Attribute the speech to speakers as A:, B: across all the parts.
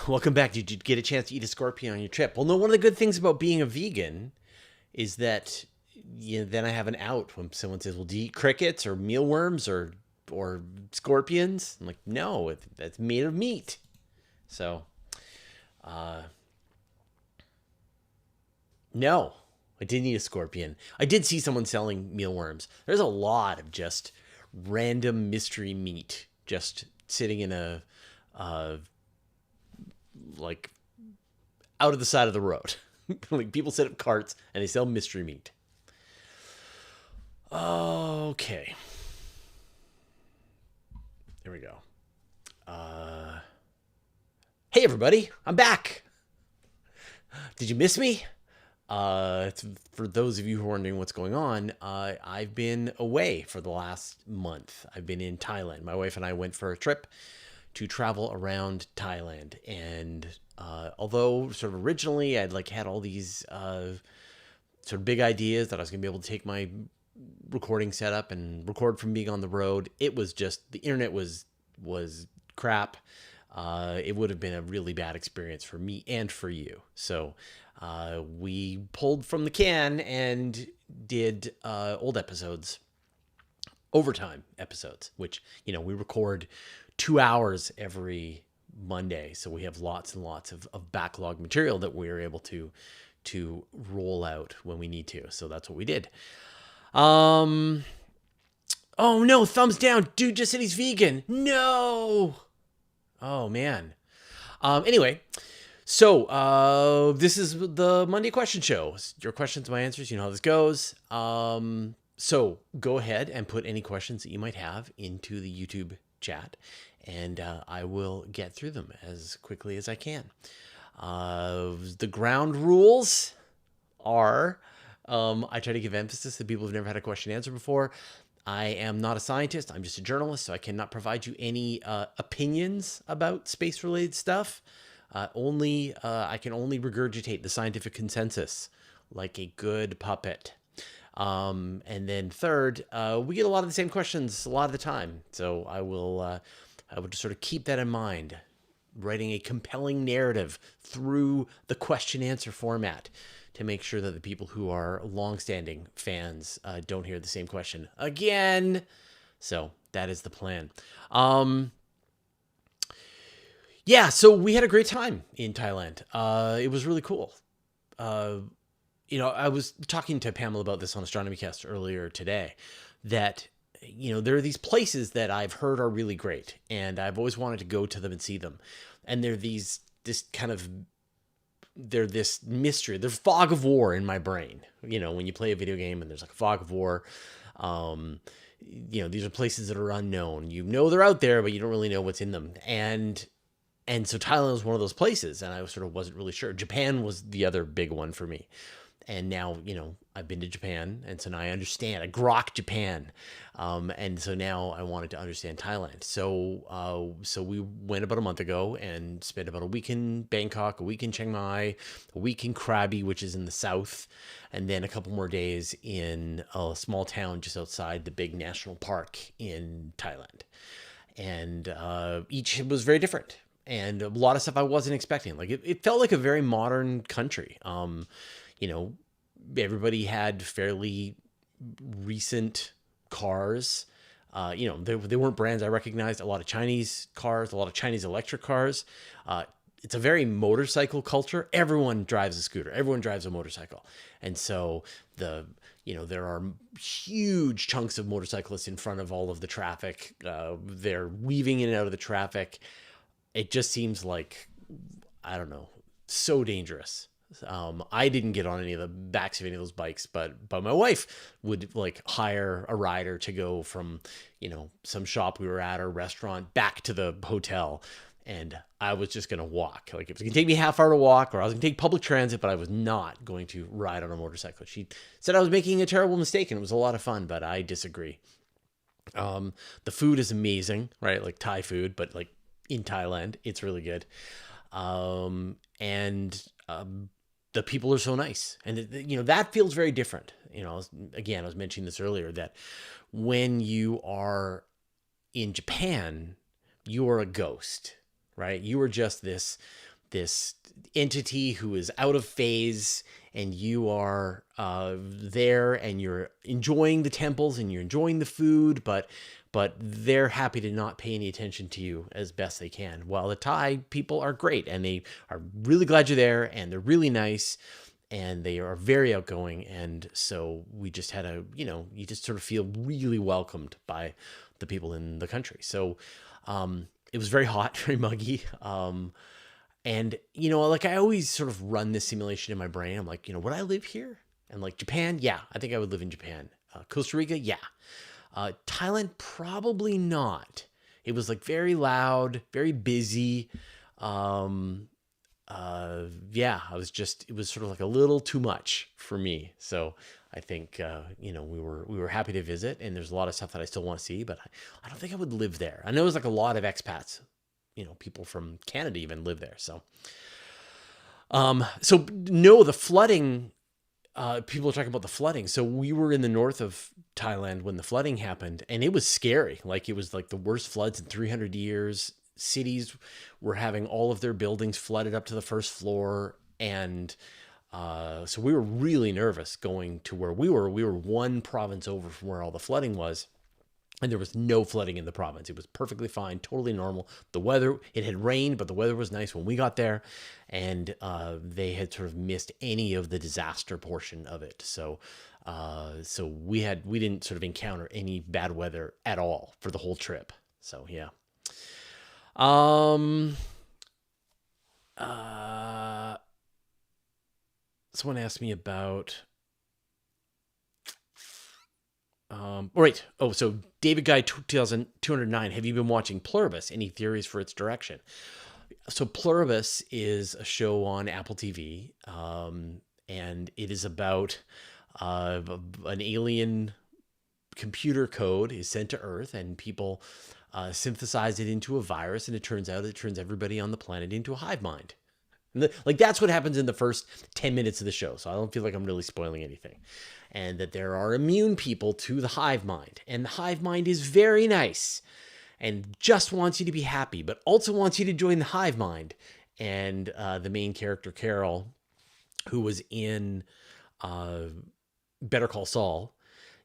A: Welcome back. Did you get a chance to eat a scorpion on your trip? Well, no, one of the good things about being a vegan is that then I have an out when someone says, well, do you eat crickets or mealworms or scorpions? I'm like, no, that's made of meat. So, uh, no, I didn't eat a scorpion. I did see someone selling mealworms. There's a lot of just random mystery meat just sitting in uh, like out of the side of the road. Like people set up carts and they sell mystery meat. Okay. There we go. Hey everybody, I'm back. Did you miss me? For those of you who are wondering what's going on, I've been away for the last month. I've been in Thailand. My wife and I went for a trip to travel around Thailand. And although sort of originally I'd had all these sort of big ideas that I was going to be able to take my recording setup and record from being on the road, it was just the internet was crap. It would have been a really bad experience for me and for you. So we pulled from the can and did old episodes, overtime episodes, which, we record 2 hours every Monday. So we have lots and lots of backlog material that we're able to roll out when we need to. So that's what we did. Oh no, thumbs down. Dude just said he's vegan. No. Oh man. Anyway, so this is the Monday question show. Your questions, my answers. You know how this goes. So go ahead and put any questions that you might have into the YouTube chat, and I will get through them as quickly as I can. The ground rules are, I try to give emphasis to people who've never had a question answered before. I am not a scientist. I'm just a journalist, so I cannot provide you any opinions about space-related stuff. I can only regurgitate the scientific consensus like a good puppet. And then third, we get a lot of the same questions a lot of the time. So I will just sort of keep that in mind, writing a compelling narrative through the question-answer format to make sure that the people who are longstanding fans don't hear the same question again. So that is the plan. Yeah, so we had a great time in Thailand. It was really cool. I was talking to Pamela about this on Astronomy Cast earlier today, that, there are these places that I've heard are really great, and I've always wanted to go to them and see them. And they're this mystery, there's fog of war in my brain. When you play a video game and there's like a fog of war, these are places that are unknown. They're out there, but you don't really know what's in them. And so Thailand was one of those places, and I sort of wasn't really sure. Japan was the other big one for me. And now, I've been to Japan, and so now I understand. I grok Japan. And so now I wanted to understand Thailand. So we went about a month ago and spent about a week in Bangkok, a week in Chiang Mai, a week in Krabi, which is in the south, and then a couple more days in a small town just outside the big national park in Thailand. And each was very different. And a lot of stuff I wasn't expecting. It felt like a very modern country. Everybody had fairly recent cars. They weren't brands I recognized. A lot of Chinese cars, a lot of Chinese electric cars. It's a very motorcycle culture. Everyone drives a scooter. Everyone drives a motorcycle. And so there are huge chunks of motorcyclists in front of all of the traffic. They're weaving in and out of the traffic. It just seems like, I don't know, so dangerous. I didn't get on any of the backs of any of those bikes, but my wife would hire a rider to go from, some shop we were at or restaurant back to the hotel. And I was just going to walk. It was going to take me half hour to walk, or I was going to take public transit, but I was not going to ride on a motorcycle. She said I was making a terrible mistake, and it was a lot of fun, but I disagree. The food is amazing, right? Like Thai food, but in Thailand, it's really good. The people are so nice, and that feels very different. Again, I was mentioning this earlier, that when you are in Japan, you are a ghost, right? You are just this this entity who is out of phase, and you are there, and you're enjoying the temples and you're enjoying the food, but they're happy to not pay any attention to you as best they can. While the Thai people are great, and they are really glad you're there, and they're really nice, and they are very outgoing. And so we just had you just sort of feel really welcomed by the people in the country. So it was very hot, very muggy. And, like I always sort of run this simulation in my brain. I'm like, would I live here? And like Japan? Yeah, I think I would live in Japan. Costa Rica? Yeah. Thailand? Probably not. It was like very loud, very busy. Yeah, it was sort of like a little too much for me. So I think, we were happy to visit, and there's a lot of stuff that I still want to see, but I don't think I would live there. I know there's like a lot of expats, people from Canada even live there. So, no, the flooding, people are talking about the flooding. So we were in the north of Thailand when the flooding happened, and it was scary. Like, it was like the worst floods in 300 years. Cities were having all of their buildings flooded up to the first floor. And, so we were really nervous going to where we were. We were one province over from where all the flooding was. And there was no flooding in the province. It was perfectly fine, totally normal. The weather, it had rained, but the weather was nice when we got there. And they had sort of missed any of the disaster portion of it. So we didn't sort of encounter any bad weather at all for the whole trip. So, yeah. Someone asked me about... all right. Oh, so David Guy 2209. Have you been watching Pluribus? Any theories for its direction? So Pluribus is a show on Apple TV, and it is about an alien computer code is sent to Earth, and people synthesize it into a virus, and it turns out it turns everybody on the planet into a hive mind. Like, that's what happens in the first 10 minutes of the show. So I don't feel like I'm really spoiling anything. And that there are immune people to the hive mind. And the hive mind is very nice and just wants you to be happy, but also wants you to join the hive mind. And the main character, Carol, who was in Better Call Saul,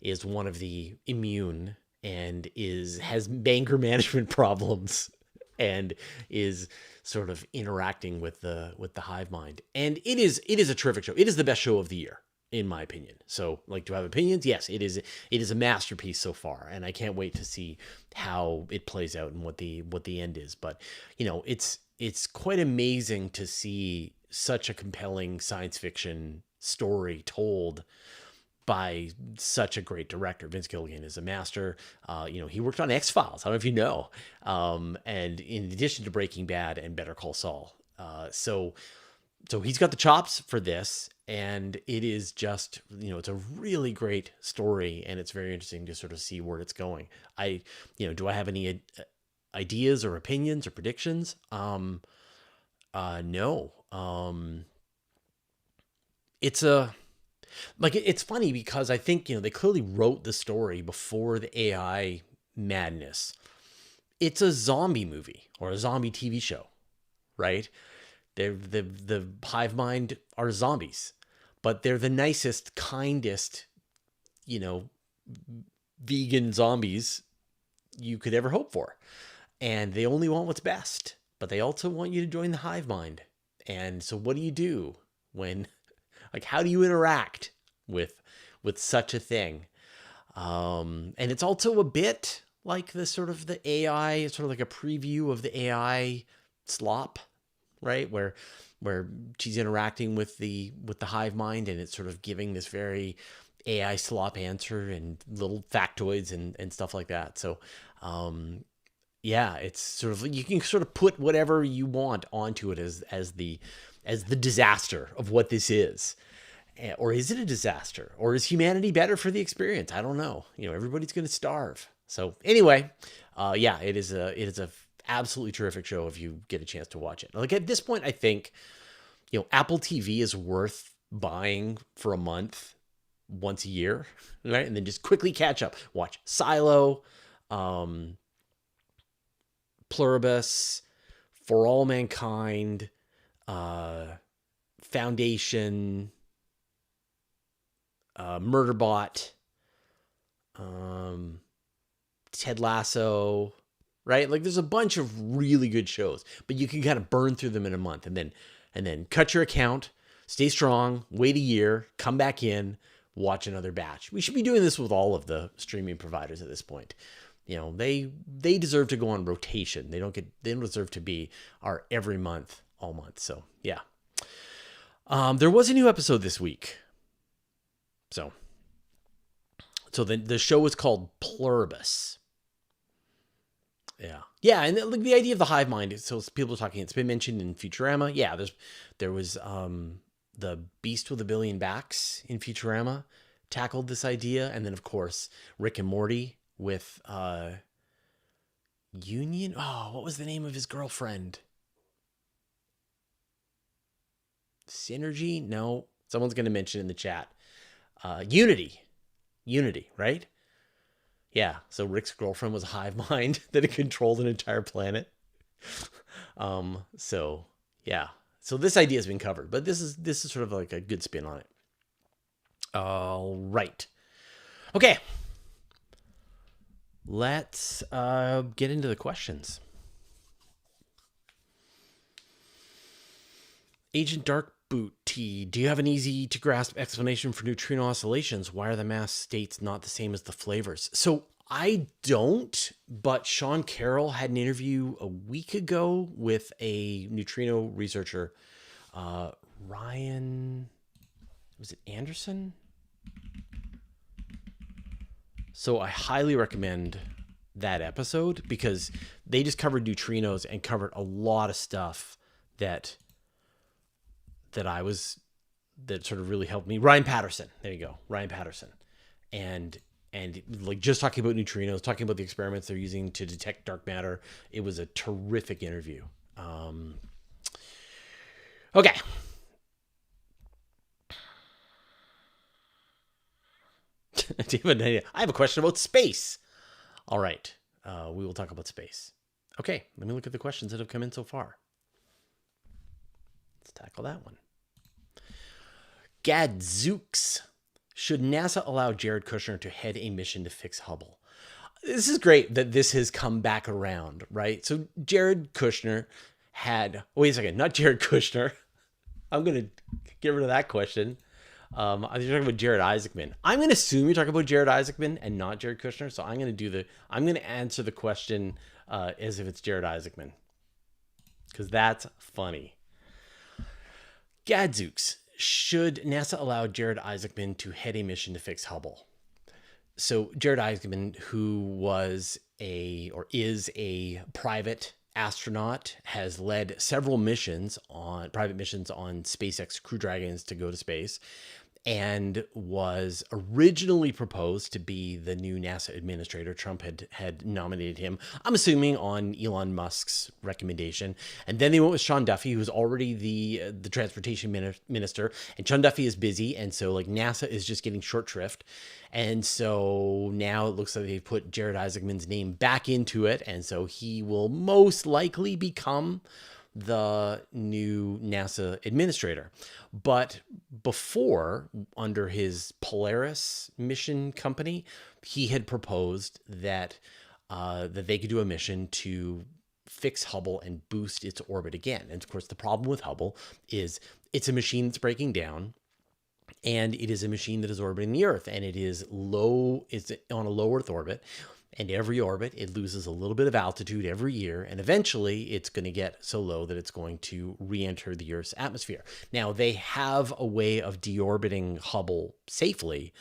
A: is one of the immune and has anger management problems and is sort of interacting with the hive mind. And it is a terrific show. It is the best show of the year, in my opinion. So, like, do I have opinions? Yes, it is a masterpiece so far, and I can't wait to see how it plays out and what the end is. But, it's quite amazing to see such a compelling science fiction story told by such a great director. Vince Gilligan is a master. He worked on X-Files. I don't know if you know. And in addition to Breaking Bad and Better Call Saul. So he's got the chops for this, and it is just, it's a really great story, and it's very interesting to sort of see where it's going. Do I have any ideas or opinions or predictions? No. It's funny because I think, they clearly wrote the story before the AI madness. It's a zombie movie or a zombie TV show, right? The hive mind are zombies, but they're the nicest, kindest, vegan zombies you could ever hope for. And they only want what's best, but they also want you to join the hive mind. And so what do you do when... Like, how do you interact with such a thing? And it's also a bit like the sort of the AI, sort of like a preview of the AI slop, right? Where she's interacting with the hive mind, and it's sort of giving this very AI slop answer and little factoids and stuff like that. So, yeah, it's sort of, you can sort of put whatever you want onto it as the disaster of what this is. Or is it a disaster? Or is humanity better for the experience? I don't know. Everybody's going to starve. So anyway, yeah, it is a absolutely terrific show if you get a chance to watch it. Like, at this point, I think, Apple TV is worth buying for a month once a year, right? And then just quickly catch up. Watch Silo, Pluribus, For All Mankind, Foundation, Murderbot, Ted Lasso, right? Like there's a bunch of really good shows, but you can kind of burn through them in a month and then cut your account, stay strong, wait a year, come back in, watch another batch. We should be doing this with all of the streaming providers at this point. You know, they deserve to go on rotation. They don't deserve to be our every month, all month. So yeah. There was a new episode this week. So the show was called Pluribus. Yeah. Yeah, and the idea of the hive mind, so people are talking, it's been mentioned in Futurama. Yeah, there was the Beast with a Billion Backs in Futurama tackled this idea, and then of course Rick and Morty with Union. Oh, what was the name of his girlfriend? Synergy? No. Someone's going to mention in the chat. Unity, right? Yeah. So Rick's girlfriend was a hive mind that had controlled an entire planet. So yeah. So this idea has been covered, but this is sort of like a good spin on it. All right. Okay. Let's get into the questions. Agent Dark Boot T, do you have an easy to grasp explanation for neutrino oscillations? Why are the mass states not the same as the flavors? So I don't, but Sean Carroll had an interview a week ago with a neutrino researcher, Ryan, was it Anderson? So I highly recommend that episode because they just covered neutrinos and covered a lot of stuff that sort of really helped me. Ryan Patterson. There you go. Ryan Patterson. And like just talking about neutrinos, talking about the experiments they're using to detect dark matter. It was a terrific interview. Okay. David, I have a question about space. All right. We will talk about space. Okay. Let me look at the questions that have come in so far. Let's tackle that one. Gadzooks. Should NASA allow Jared Kushner to head a mission to fix Hubble? This is great that this has come back around, right? So Jared Kushner had... Wait a second. Not Jared Kushner. I'm going to get rid of that question. You're talking about Jared Isaacman. I'm going to assume you're talking about Jared Isaacman and not Jared Kushner. So I'm going to answer the question as if it's Jared Isaacman. Because that's funny. Gadzooks. Should NASA allow Jared Isaacman to head a mission to fix Hubble? So Jared Isaacman, who is a private astronaut, has led several private missions on SpaceX Crew Dragons to go to space, and was originally proposed to be the new NASA administrator. Trump had nominated him, I'm assuming on Elon Musk's recommendation. And then they went with Sean Duffy, who's already the transportation minister. And Sean Duffy is busy, and so like NASA is just getting short shrift. And so now it looks like they've put Jared Isaacman's name back into it, and so he will most likely become the new NASA administrator. But before, under his Polaris mission company, he had proposed that they could do a mission to fix Hubble and boost its orbit again. And of course, the problem with Hubble is it's a machine that's breaking down, and it is a machine that is orbiting the Earth, and it's on a low Earth orbit. And every orbit, it loses a little bit of altitude every year, and eventually it's going to get so low that it's going to re-enter the Earth's atmosphere. Now, they have a way of deorbiting Hubble safely,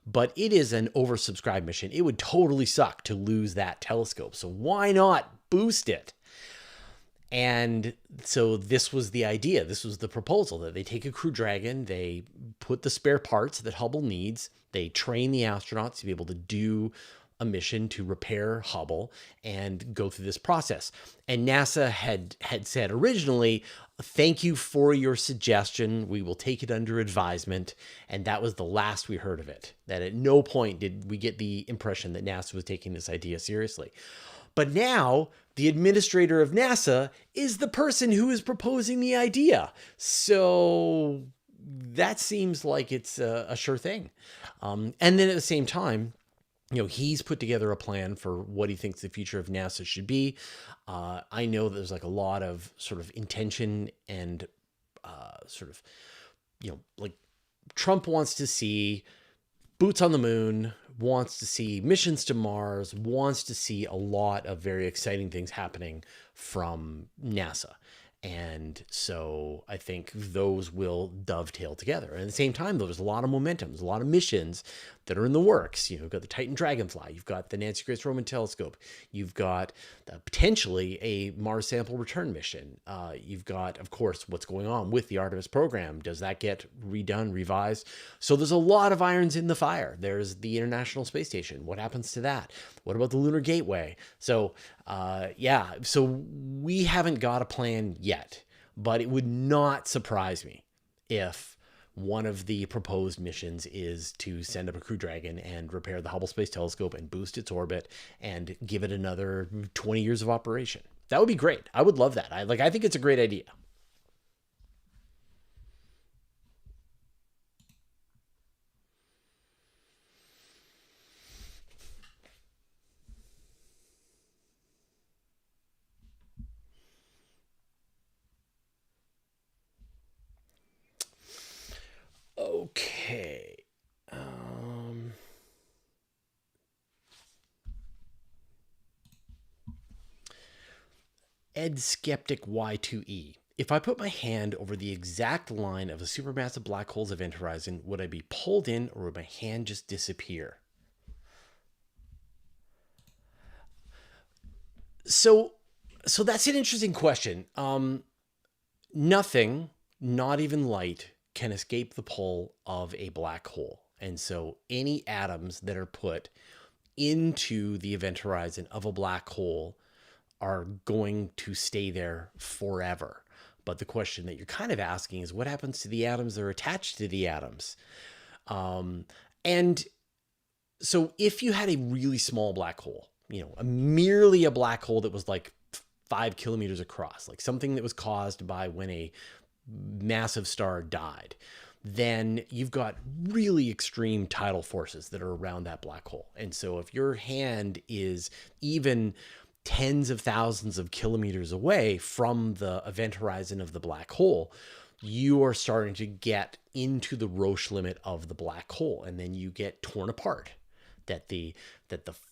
A: but it is an oversubscribed mission. It would totally suck to lose that telescope, so why not boost it? And so this was the idea. This was the proposal, that they take a Crew Dragon, they put the spare parts that Hubble needs, they train the astronauts to be able to do a mission to repair Hubble and go through this process. And NASA had said originally, thank you for your suggestion. We will take it under advisement. And that was the last we heard of it. That at no point did we get the impression that NASA was taking this idea seriously. But now the administrator of NASA is the person who is proposing the idea. So that seems like it's a sure thing. And then at the same time, he's put together a plan for what he thinks the future of NASA should be. I know there's like a lot of sort of intention and sort of, like Trump wants to see boots on the moon, wants to see missions to Mars, wants to see a lot of very exciting things happening from NASA. And so I think those will dovetail together. And at the same time, though, there's a lot of momentum. There's a lot of missions that are in the works. You've got the Titan Dragonfly. You've got the Nancy Grace Roman Telescope. You've got potentially a Mars sample return mission. You've got, of course, what's going on with the Artemis program. Does that get redone, revised? So there's a lot of irons in the fire. There's the International Space Station. What happens to that? What about the Lunar Gateway? So, so we haven't got a plan yet, but it would not surprise me if one of the proposed missions is to send up a Crew Dragon and repair the Hubble Space Telescope and boost its orbit and give it another 20 years of operation. That would be great. I would love that. I think it's a great idea. Okay. Ed Skeptic Y2E. If I put my hand over the exact line of a supermassive black hole's event horizon, would I be pulled in or would my hand just disappear? So that's an interesting question. Nothing, not even light, can escape the pull of a black hole. And so any atoms that are put into the event horizon of a black hole are going to stay there forever. But the question that you're kind of asking is what happens to the atoms that are attached to the atoms? And so if you had a really small black hole, merely a black hole that was like 5 kilometers across, like something that was caused by when a massive star died, then you've got really extreme tidal forces that are around that black hole. And so if your hand is even tens of thousands of kilometers away from the event horizon of the black hole, you are starting to get into the Roche limit of the black hole, and then you get torn apart. That the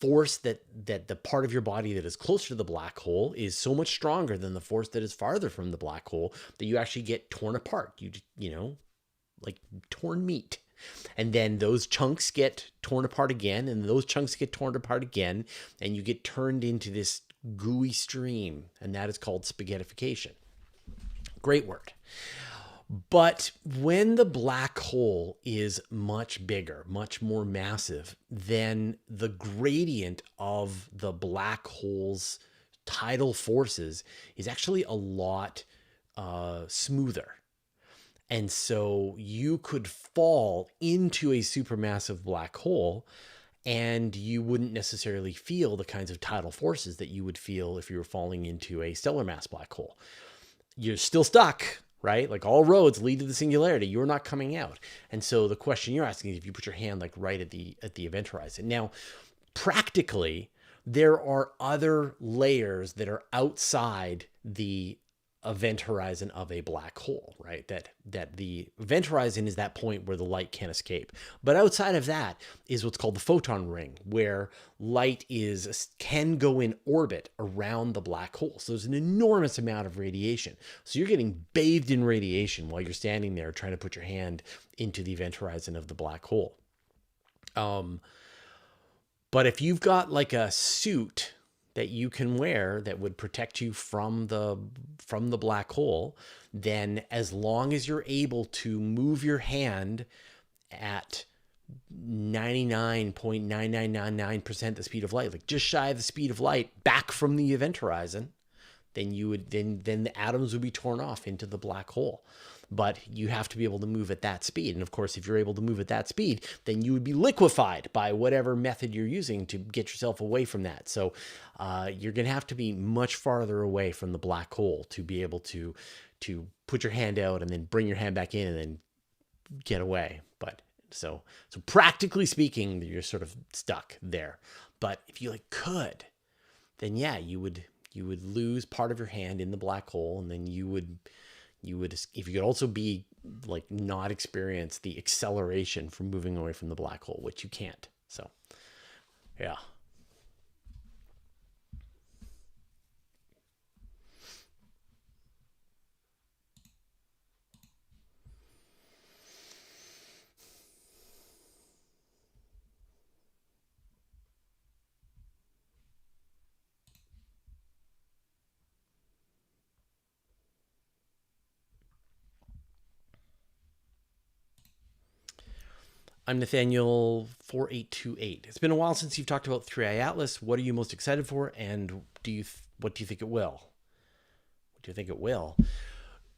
A: force that the part of your body that is closer to the black hole is so much stronger than the force that is farther from the black hole that you actually get torn apart. Like torn meat. And then those chunks get torn apart again, and those chunks get torn apart again, and you get turned into this gooey stream, and that is called spaghettification. Great word. But when the black hole is much bigger, much more massive, then the gradient of the black hole's tidal forces is actually a lot smoother. And so you could fall into a supermassive black hole and you wouldn't necessarily feel the kinds of tidal forces that you would feel if you were falling into a stellar mass black hole. You're still stuck, right? Like all roads lead to the singularity. You're not coming out. And so the question you're asking is if you put your hand like right at the event horizon. Now, practically, there are other layers that are outside the event horizon of a black hole, right? That the event horizon is that point where the light can't escape. But outside of that is what's called the photon ring, where light can go in orbit around the black hole. So there's an enormous amount of radiation. So you're getting bathed in radiation while you're standing there trying to put your hand into the event horizon of the black hole. But if you've got like a suit that you can wear that would protect you from the black hole, then as long as you're able to move your hand at 99.9999% the speed of light, like just shy of the speed of light back from the event horizon, then the atoms would be torn off into the black hole. but you have to be able to move at that speed. And of course, if you're able to move at that speed, then you would be liquefied by whatever method you're using to get yourself away from that. So you're going to have to be much farther away from the black hole to be able to put your hand out and then bring your hand back in and then get away. But so practically speaking, you're sort of stuck there. But if you could, then yeah, you would lose part of your hand in the black hole, and then you would if you could also be not experience the acceleration from moving away from the black hole, which you can't. So yeah. I'm Nathaniel 4828. It's been a while since you've talked about 3i Atlas. What are you most excited for, and what do you think it will? What do you think it will?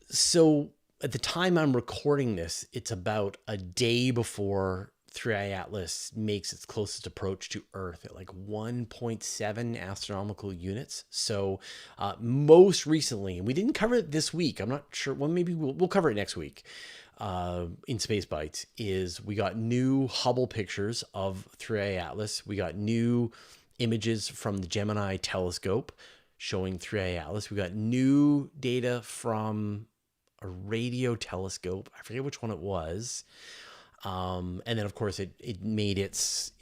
A: So at the time I'm recording this, it's about a day before 3i Atlas makes its closest approach to Earth at 1.7 astronomical units. So most recently, and we didn't cover it this week, I'm not sure, well, maybe we'll cover it next week in Space Bites, is we got new Hubble pictures of 3i Atlas. We got new images from the Gemini telescope showing 3i Atlas. We got new data from a radio telescope. I forget which one it was. And then of course it made its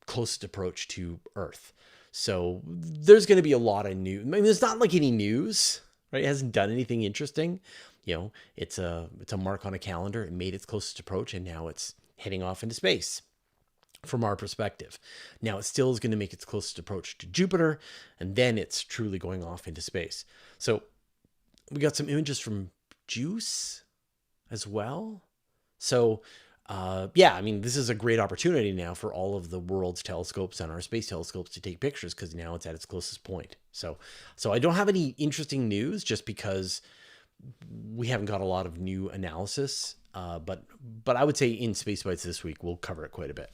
A: closest approach to Earth. So there's going to be a lot of news. I mean, there's not any news, right? It hasn't done anything interesting. It's a mark on a calendar. It made its closest approach, and now it's heading off into space from our perspective. Now it still is going to make its closest approach to Jupiter, and then it's truly going off into space. So we got some images from JUICE as well. So yeah, I mean, this is a great opportunity now for all of the world's telescopes and our space telescopes to take pictures, because now it's at its closest point. So I don't have any interesting news, just because we haven't got a lot of new analysis. But I would say in Space Bites this week, we'll cover it quite a bit.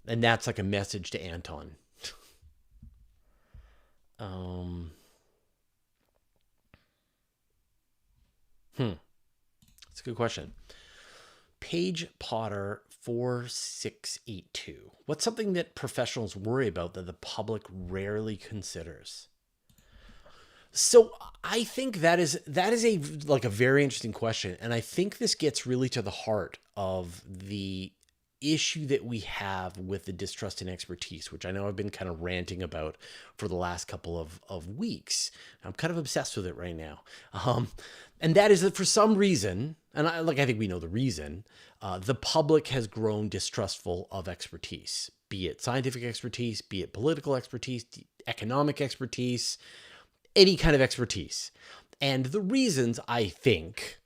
A: And that's a message to Anton. That's a good question. Page Potter 4682. What's something that professionals worry about that the public rarely considers? So I think that is a very interesting question, and I think this gets really to the heart of the issue that we have with the distrust in expertise, which I know I've been kind of ranting about for the last couple of weeks. I'm kind of obsessed with it right now. And that is that for some reason, and I think we know the reason, the public has grown distrustful of expertise, be it scientific expertise, be it political expertise, economic expertise, any kind of expertise. And the reasons, I think,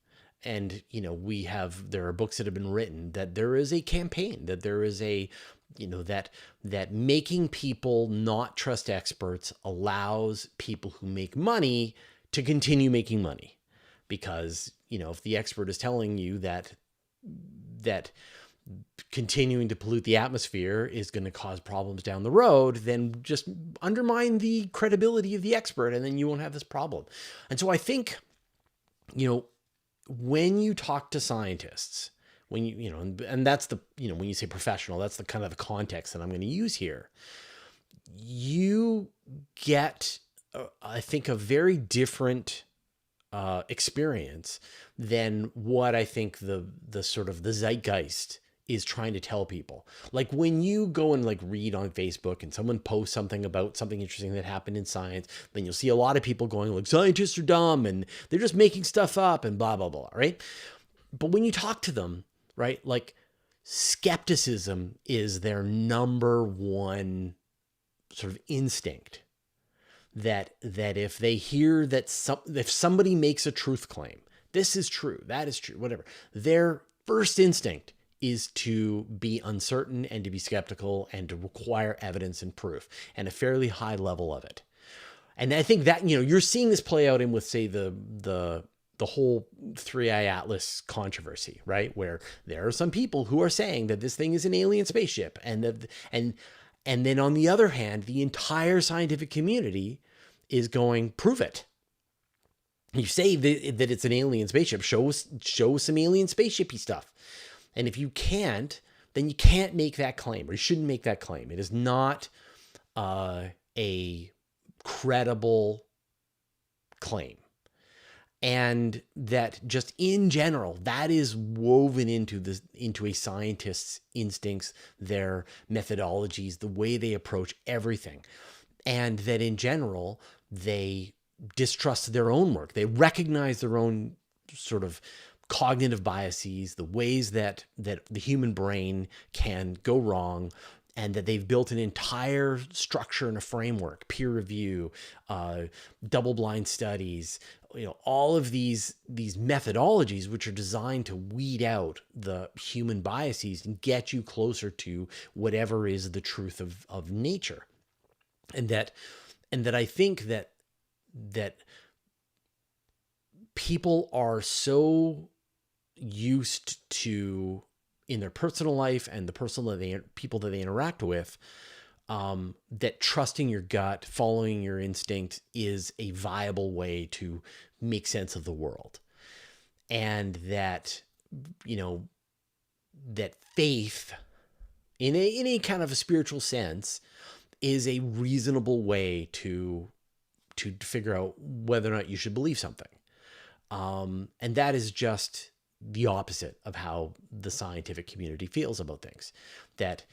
A: and there are books that have been written, that there is a campaign, that there is that making people not trust experts allows people who make money to continue making money. Because, if the expert is telling you that continuing to pollute the atmosphere is going to cause problems down the road, then just undermine the credibility of the expert, and then you won't have this problem. And so I think, when you talk to scientists, and that's when you say professional, that's the kind of the context that I'm going to use here. You get, I think, a very different experience than what I think the sort of the zeitgeist is trying to tell people. When you go and read on Facebook and someone posts something about something interesting that happened in science, then you'll see a lot of people going scientists are dumb and they're just making stuff up and blah, blah, blah, right? But when you talk to them, right, skepticism is their number one sort of instinct. That if they hear that if somebody makes a truth claim, this is true, that is true, whatever, their first instinct is to be uncertain and to be skeptical and to require evidence and proof, and a fairly high level of it. And I think that, you're seeing this play out in with, say, the whole 3i Atlas controversy, right? Where there are some people who are saying that this thing is an alien spaceship, and then on the other hand, the entire scientific community is going, prove it. You say that it's an alien spaceship, show some alien spaceshipy stuff. And if you can't, then you can't make that claim, or you shouldn't make that claim. It is not a credible claim. And that just in general, that is woven into a scientist's instincts, their methodologies, the way they approach everything. And that in general, they distrust their own work. They recognize their own sort of cognitive biases, the ways that the human brain can go wrong, and that they've built an entire structure and a framework, peer review, double-blind studies, all of these methodologies which are designed to weed out the human biases and get you closer to whatever is the truth of nature. And that I think that people are so used to, in their personal life and the people that they interact with, that trusting your gut, following your instinct is a viable way to make sense of the world. And that, that faith in a kind of a spiritual sense is a reasonable way to figure out whether or not you should believe something. And that is just the opposite of how the scientific community feels about things. That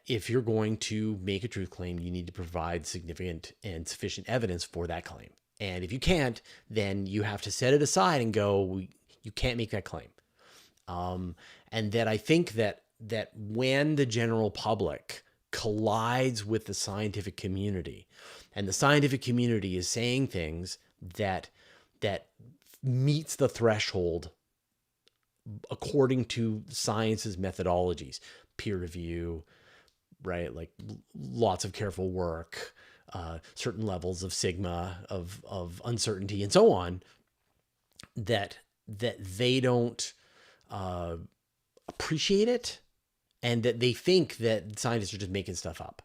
A: if you're going to make a truth claim, you need to provide significant and sufficient evidence for that claim. And if you can't, then you have to set it aside and go, you can't make that claim. And that I think that when the general public collides with the scientific community, and the scientific community is saying things that meets the threshold according to science's methodologies, peer review, right? Like lots of careful work, certain levels of sigma, of uncertainty, and so on, that they don't appreciate it, and that they think that scientists are just making stuff up.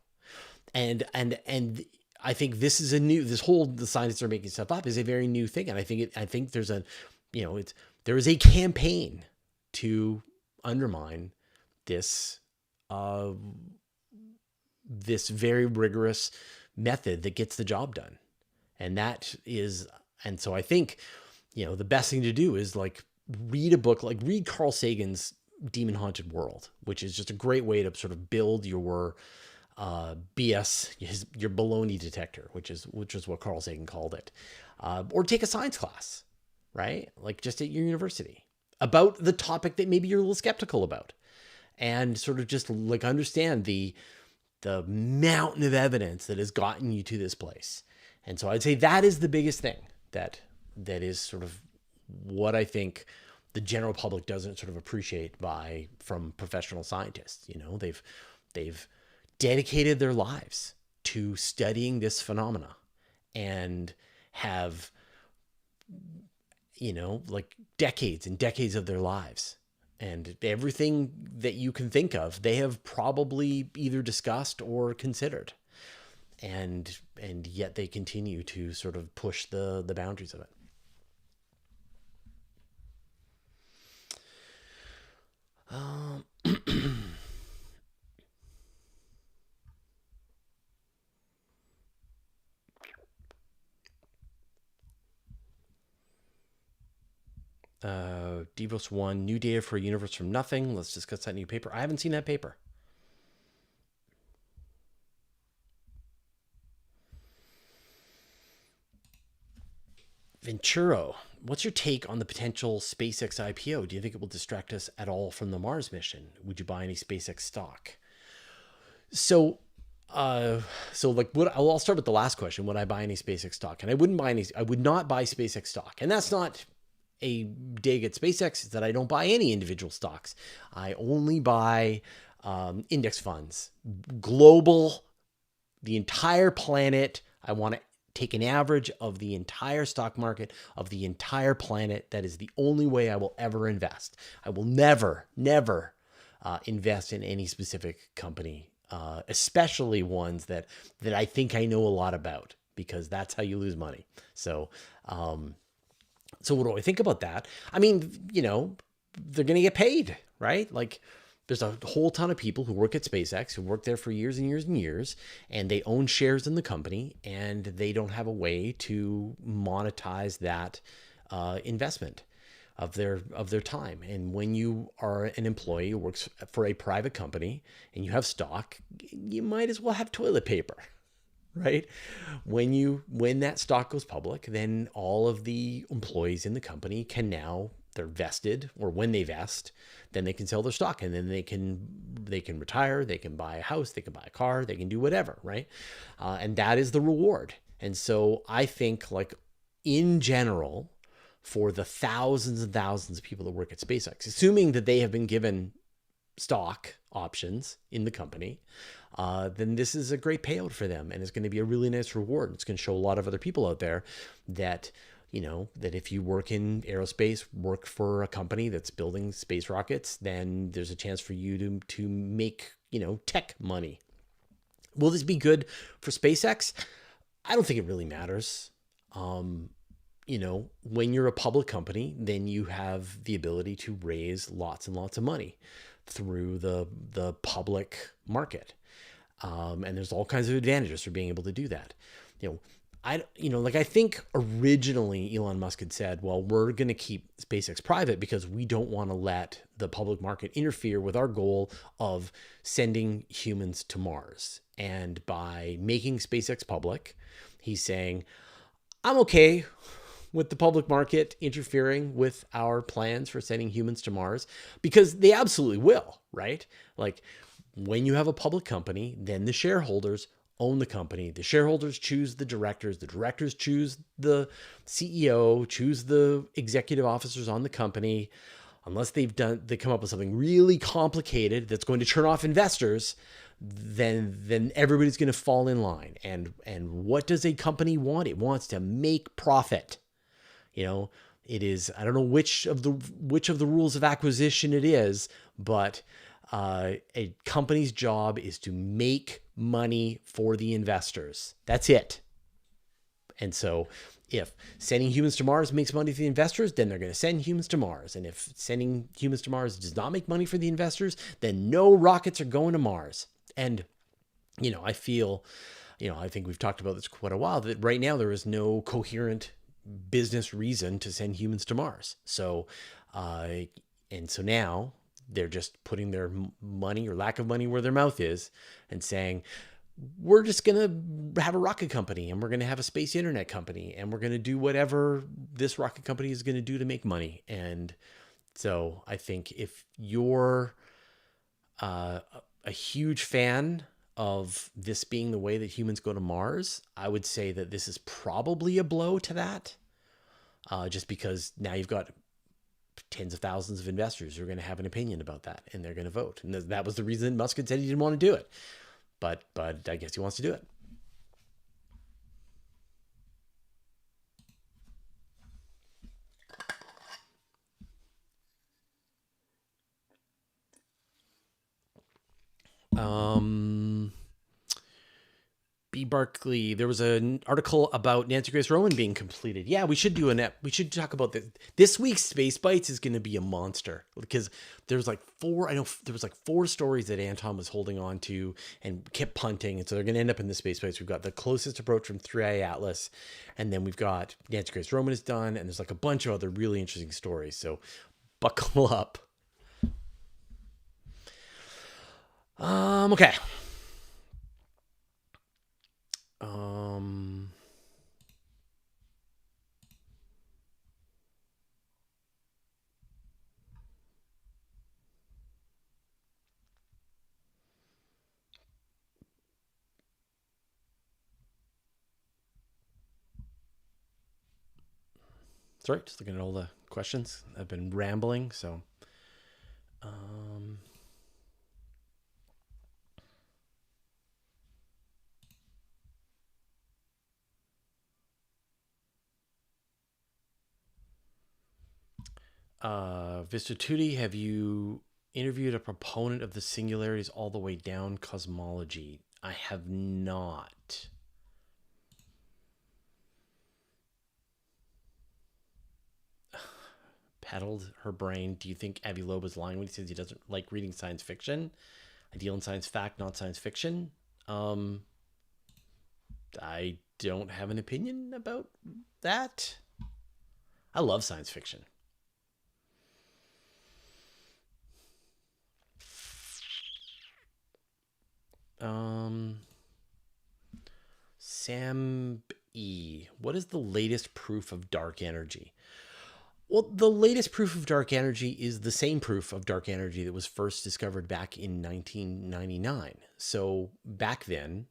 A: And I think this is the scientists are making stuff up is a very new thing. And I think there's there is a campaign to undermine this, this very rigorous method that gets the job done. And so I think, the best thing to do is read a book, read Carl Sagan's Demon Haunted World, which is just a great way to sort of build your BS, your baloney detector, which is what Carl Sagan called it. Or take a science class, right? Just at your university, about the topic that maybe you're a little skeptical about, and sort of just understand the mountain of evidence that has gotten you to this place. And so I'd say that is the biggest thing that is sort of what I think the general public doesn't sort of appreciate from professional scientists. They've dedicated their lives to studying this phenomena, and have, decades and decades of their lives, and everything that you can think of, they have probably either discussed or considered, and yet they continue to sort of push the boundaries of it. Devos 1, new data for a universe from nothing. Let's discuss that new paper. I haven't seen that paper. Venturo, what's your take on the potential SpaceX IPO? Do you think it will distract us at all from the Mars mission? Would you buy any SpaceX stock? So I'll start with the last question. Would I buy any SpaceX stock? And I would not buy SpaceX stock. And that's not a dig at SpaceX, is that I don't buy any individual stocks. I only buy index funds, global, the entire planet. I want to take an average of the entire stock market of the entire planet. That is the only way I will ever invest. I will never invest in any specific company, especially ones that I think I know a lot about, because that's how you lose money. So what do I think about that? I mean, they're going to get paid, right? Like, there's a whole ton of people who work at SpaceX who work there for years and years and years, and they own shares in the company, and they don't have a way to monetize that investment of their time. And when you are an employee who works for a private company and you have stock, you might as well have toilet paper, right? When that stock goes public, then all of the employees in the company can now, they're vested, or when they vest, then they can sell their stock, and then they can retire, they can buy a house, they can buy a car, they can do whatever, right? And that is the reward. And so I think, like, in general, for the thousands and thousands of people that work at SpaceX, assuming that they have been given stock options in the company, then this is a great payout for them, and it's going to be a really nice reward. It's going to show a lot of other people out there that, that if you work in aerospace, work for a company that's building space rockets, then there's a chance for you to make, tech money. Will this be good for SpaceX? I don't think it really matters. When you're a public company, then you have the ability to raise lots and lots of money through the public market. And there's all kinds of advantages for being able to do that. I think originally Elon Musk had said, well, we're going to keep SpaceX private because we don't want to let the public market interfere with our goal of sending humans to Mars. And by making SpaceX public, he's saying, I'm okay with the public market interfering with our plans for sending humans to Mars, because they absolutely will, right? Like, when you have a public company, then the shareholders own the company. The shareholders choose the directors choose the CEO, choose the executive officers on the company. Unless they come up with something really complicated that's going to turn off investors, then everybody's going to fall in line. And what does a company want? It wants to make profit. It is, I don't know which of the rules of acquisition it is, but a company's job is to make money for the investors. That's it. And so if sending humans to Mars makes money for the investors, then they're going to send humans to Mars. And if sending humans to Mars does not make money for the investors, then no rockets are going to Mars. And, I feel, I think we've talked about this quite a while, that right now there is no coherent business reason to send humans to Mars. So now they're just putting their money or lack of money where their mouth is and saying, we're just going to have a rocket company, and we're going to have a space internet company, and we're going to do whatever this rocket company is going to do to make money. And so I think if you're a huge fan of this being the way that humans go to Mars, I would say that this is probably a blow to that, just because now you've got tens of thousands of investors who are going to have an opinion about that, and they're going to vote. And that was the reason Musk had said he didn't want to do it. But I guess he wants to do it. B. Barkley, there was an article about Nancy Grace Rowan being completed. Yeah, we should we should talk about this. This week's Space Bites is going to be a monster, because there was like four stories that Anton was holding on to and kept punting. And so they're going to end up in the Space Bites. We've got the closest approach from 3i Atlas. And then we've got Nancy Grace Rowan is done. And there's like a bunch of other really interesting stories. So buckle up. Okay. Sorry, just looking at all the questions. I've been rambling, so Vista Tutti, have you interviewed a proponent of the singularities all the way down cosmology? I have not. Peddled her brain. Do you think Avi Loeb is lying when he says he doesn't like reading science fiction? I deal in science fact, not science fiction. I don't have an opinion about that. I love science fiction. Sam E. What is the latest proof of dark energy? Well, the latest proof of dark energy is the same proof of dark energy that was first discovered back in 1999. So back then,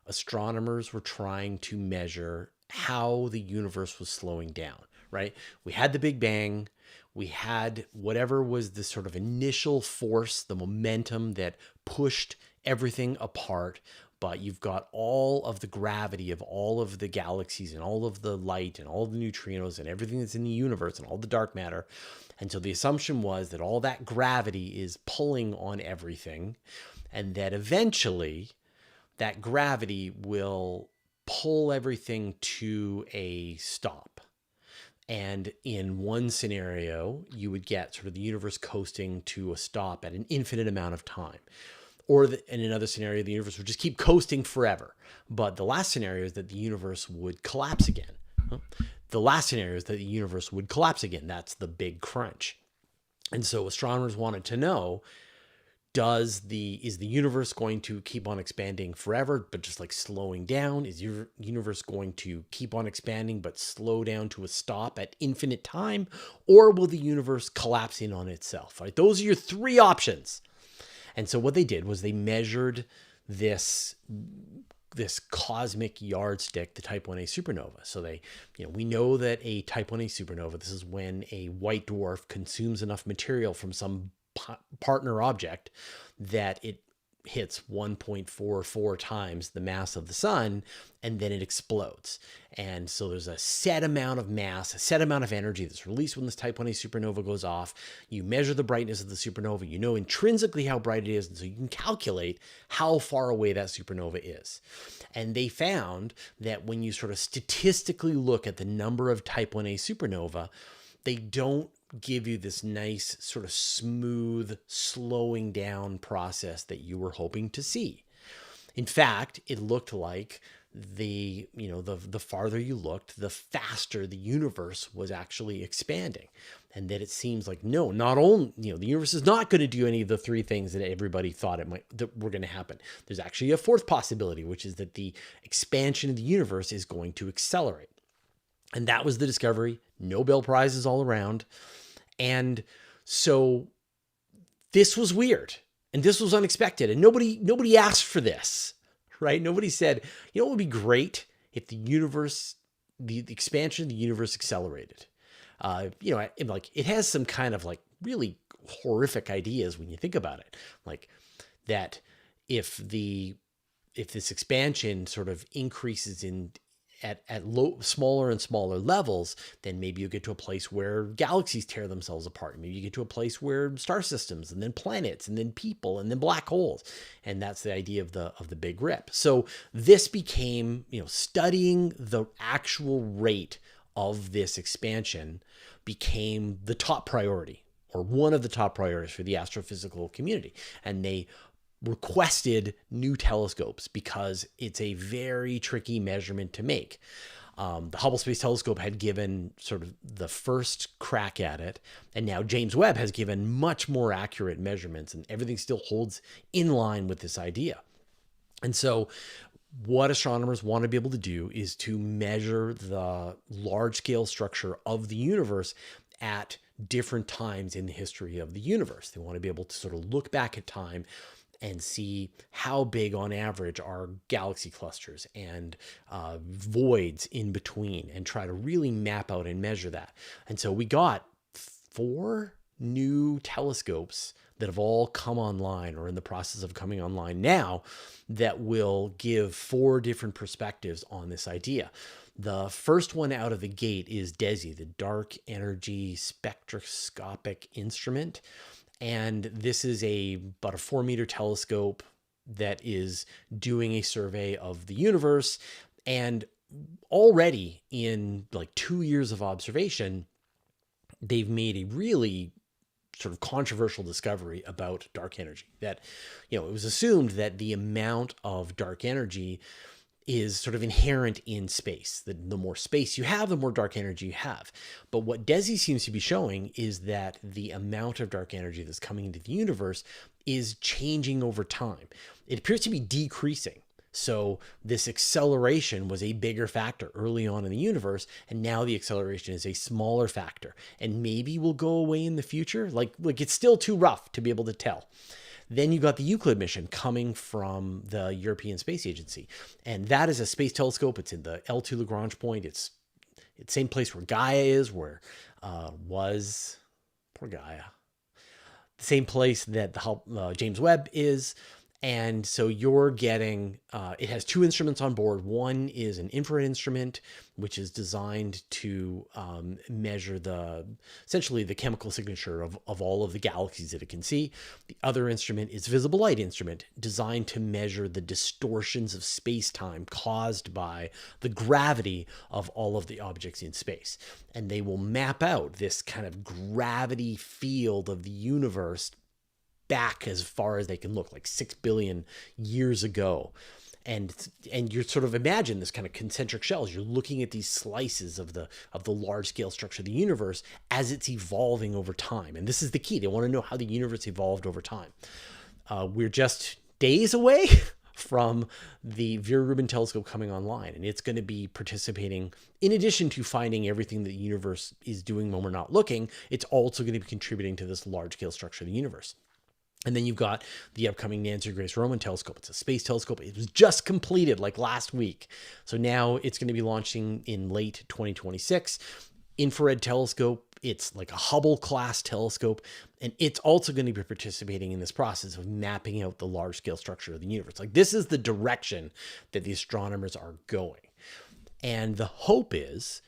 A: astronomers were trying to measure how the universe was slowing down, right? We had the Big Bang. We had whatever was the sort of initial force, the momentum that pushed everything apart. But you've got all of the gravity of all of the galaxies and all of the light and all of the neutrinos and everything that's in the universe and all the dark matter. And so the assumption was that all that gravity is pulling on everything, and that eventually that gravity will pull everything to a stop. And in one scenario, you would get sort of the universe coasting to a stop at an infinite amount of time. Or in another scenario, the universe would just keep coasting forever. But the last scenario is that the universe would collapse again. The last scenario is that the universe would collapse again. That's the big crunch. And so astronomers wanted to know, is the universe going to keep on expanding forever, but just like slowing down? Is your universe going to keep on expanding, but slow down to a stop at infinite time? Or will the universe collapse in on itself? Right? Those are your three options. And so what they did was they measured this cosmic yardstick, the Type 1a supernova. So we know that a Type 1a supernova, this is when a white dwarf consumes enough material from some partner object that it hits 1.44 times the mass of the sun, and then it explodes. And so there's a set amount of mass, a set amount of energy that's released when this Type 1a supernova goes off. You measure the brightness of the supernova, you know intrinsically how bright it is, and so you can calculate how far away that supernova is. And they found that when you sort of statistically look at the number of Type 1a supernova, they don't give you this nice sort of smooth slowing down process that you were hoping to see. In fact, it looked like the farther you looked, the faster the universe was actually expanding. And that it seems like, no, not only, the universe is not going to do any of the three things that everybody thought that were going to happen. There's actually a fourth possibility, which is that the expansion of the universe is going to accelerate. And that was the discovery. Nobel Prizes all around. And so this was weird, and this was unexpected, and nobody asked for this, right? Nobody said, it would be great if the universe, the expansion of the universe accelerated. It has some kind of like really horrific ideas when you think about it, like that if this expansion sort of increases at smaller and smaller levels, then maybe you get to a place where galaxies tear themselves apart. Maybe you get to a place where star systems, and then planets, and then people, and then black holes. And that's the idea of the Big Rip. So this became, studying the actual rate of this expansion became the top priority, or one of the top priorities for the astrophysical community. And they requested new telescopes because it's a very tricky measurement to make. The Hubble Space Telescope had given sort of the first crack at it, and now James Webb has given much more accurate measurements, and everything still holds in line with this idea. And so what astronomers want to be able to do is to measure the large-scale structure of the universe at different times in the history of the universe. They want to be able to sort of look back at time and see how big on average are galaxy clusters and voids in between, and try to really map out and measure that. And so we got 4 new telescopes that have all come online or in the process of coming online now that will give 4 different perspectives on this idea. The first one out of the gate is DESI, the Dark Energy Spectroscopic Instrument. And this is about a 4-meter telescope that is doing a survey of the universe. And already in like 2 years of observation, they've made a really sort of controversial discovery about dark energy. That, it was assumed that the amount of dark energy is sort of inherent in space. The more space you have, the more dark energy you have. But what DESI seems to be showing is that the amount of dark energy that's coming into the universe is changing over time. It appears to be decreasing. So this acceleration was a bigger factor early on in the universe, and now the acceleration is a smaller factor, and maybe will go away in the future. Like it's still too rough to be able to tell. Then you got the Euclid mission coming from the European Space Agency, and that is a space telescope. It's in the L2 Lagrange point. It's the same place where Gaia is, where poor Gaia, the same place that the James Webb is. And so you're getting, it has 2 instruments on board. One is an infrared instrument, which is designed to measure essentially the chemical signature of all of the galaxies that it can see. The other instrument is a visible light instrument designed to measure the distortions of space-time caused by the gravity of all of the objects in space. And they will map out this kind of gravity field of the universe back as far as they can look, like 6 billion years ago. And you sort of imagine this kind of concentric shells. You're looking at these slices of the large scale structure of the universe as it's evolving over time. And this is the key. They want to know how the universe evolved over time. We're just days away from the Vera Rubin telescope coming online, and it's going to be participating, in addition to finding everything that the universe is doing when we're not looking, it's also going to be contributing to this large scale structure of the universe. And then you've got the upcoming Nancy Grace Roman telescope. It's a space telescope. It was just completed like last week. So now it's going to be launching in late 2026. Infrared telescope. It's like a Hubble class telescope. And it's also going to be participating in this process of mapping out the large scale structure of the universe. Like this is the direction that the astronomers are going. And the hope is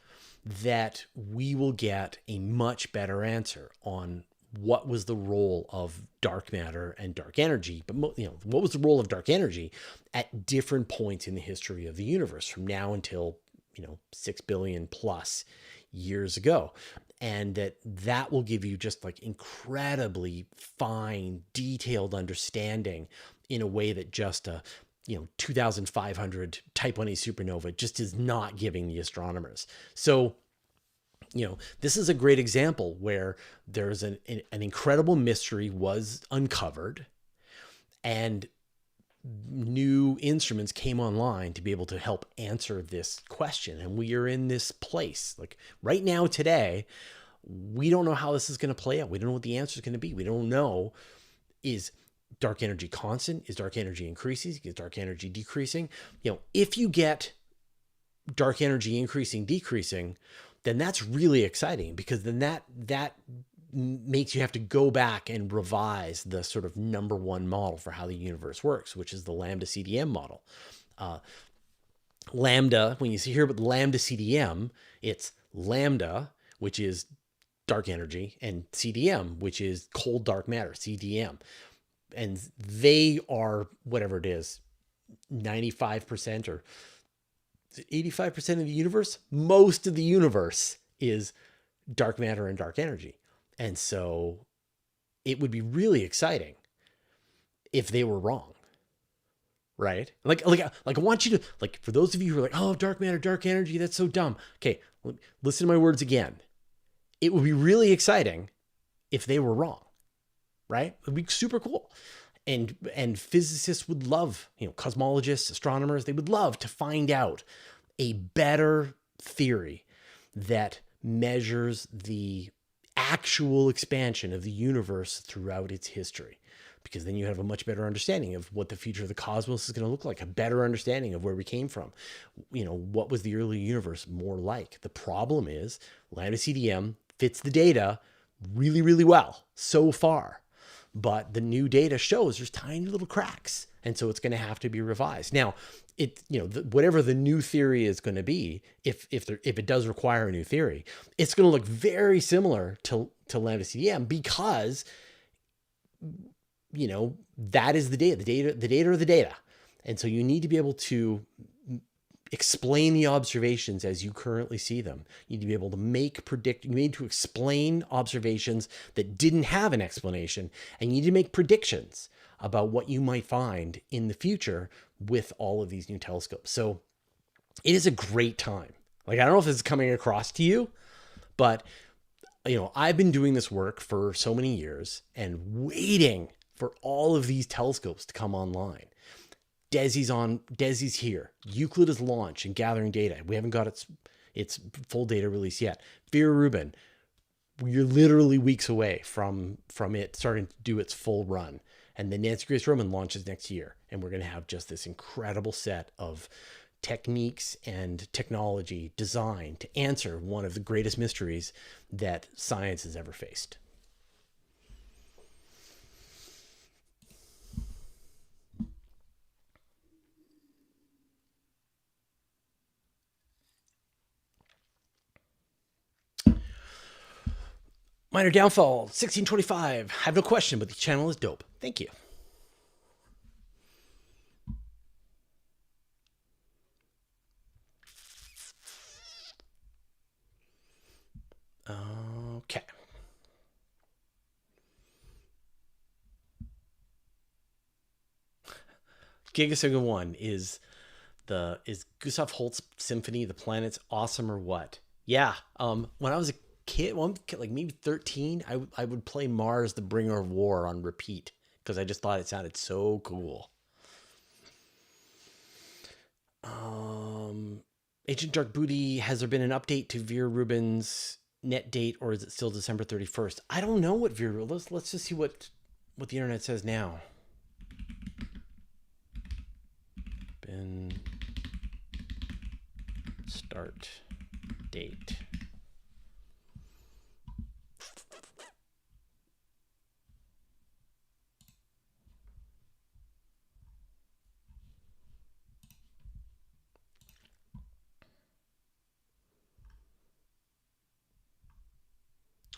A: that we will get a much better answer on what was the role of dark matter and dark energy, but what was the role of dark energy at different points in the history of the universe from now until 6 billion plus years ago. And that will give you just like incredibly fine, detailed understanding in a way that just a 2,500 type 1a supernova just is not giving the astronomers. So this is a great example where there's an incredible mystery was uncovered, and new instruments came online to be able to help answer this question. And we are in this place like right now today. We don't know how this is going to play out. We don't know what the answer is going to be. We don't know, is dark energy constant? Is dark energy increasing? Is dark energy decreasing? If you get dark energy increasing, decreasing, then that's really exciting, because then that makes you have to go back and revise the sort of number one model for how the universe works, which is the lambda CDM model. Lambda, when you hear about the lambda CDM, it's lambda, which is dark energy, and CDM, which is cold dark matter, CDM. And they are, whatever it is, 95% or 85% of the universe. Most of the universe is dark matter and dark energy. And so it would be really exciting if they were wrong, right? Like I want you to, like, for those of you who are like, oh, dark matter, dark energy, that's so dumb. Okay, listen to my words again. It would be really exciting if they were wrong, right? It would be super cool. And physicists would love, cosmologists, astronomers, they would love to find out a better theory that measures the actual expansion of the universe throughout its history, because then you have a much better understanding of what the future of the cosmos is going to look like, a better understanding of where we came from. What was the early universe more like? The problem is lambda CDM fits the data, really, really well so far. But the new data shows there's tiny little cracks. And so it's going to have to be revised. Now, whatever the new theory is going to be, if it does require a new theory, it's going to look very similar to Lambda CDM because, that is the data. The data are the data. And so you need to be able to explain the observations as you currently see them. You need to be able to you need to explain observations that didn't have an explanation, and you need to make predictions about what you might find in the future with all of these new telescopes. So it is a great time. Like, I don't know if this is coming across to you, but I've been doing this work for so many years and waiting for all of these telescopes to come online. DESI's here. Euclid is launched and gathering data. We haven't got its full data release yet. Vera Rubin, we're literally weeks away from it starting to do its full run. And then Nancy Grace Roman launches next year. And we're going to have just this incredible set of techniques and technology designed to answer one of the greatest mysteries that science has ever faced. Minor downfall, 1625. I have no question, but the channel is dope. Thank you. Okay. Gigasaga 1 is Gustav Holst's symphony, The Planets, awesome or what? Yeah. When I was a kid, like maybe 13, I would play Mars, the Bringer of War on repeat because I just thought it sounded so cool. Agent Dark Booty, has there been an update to Vera Rubin's net date, or is it still December 31st? I don't know what Vera. Let's just see what the internet says now. Been start date.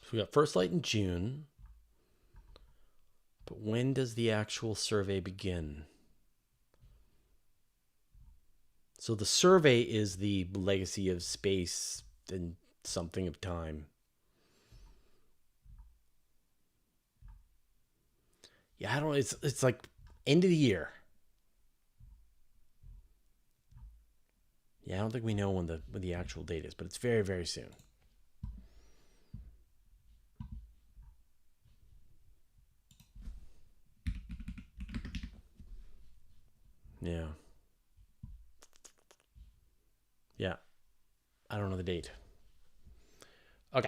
A: So we got first light in June, but when does the actual survey begin? So the survey is the legacy of space and something of time. Yeah, I don't know. It's like end of the year. Yeah, I don't think we know when the actual date is, but it's very, very soon. Yeah. Yeah. I don't know the date. Okay.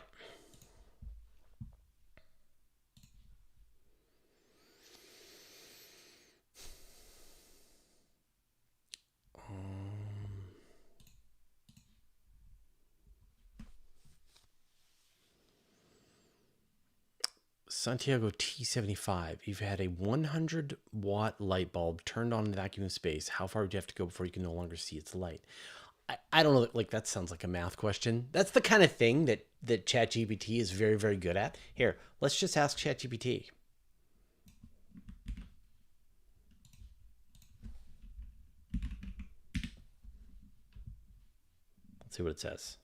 A: Santiago T75, you've had a 100-watt light bulb turned on in the vacuum of space. How far would you have to go before you can no longer see its light? I don't know. Like, that sounds like a math question. That's the kind of thing that ChatGPT is very, very good at. Here, let's just ask ChatGPT. Let's see what it says.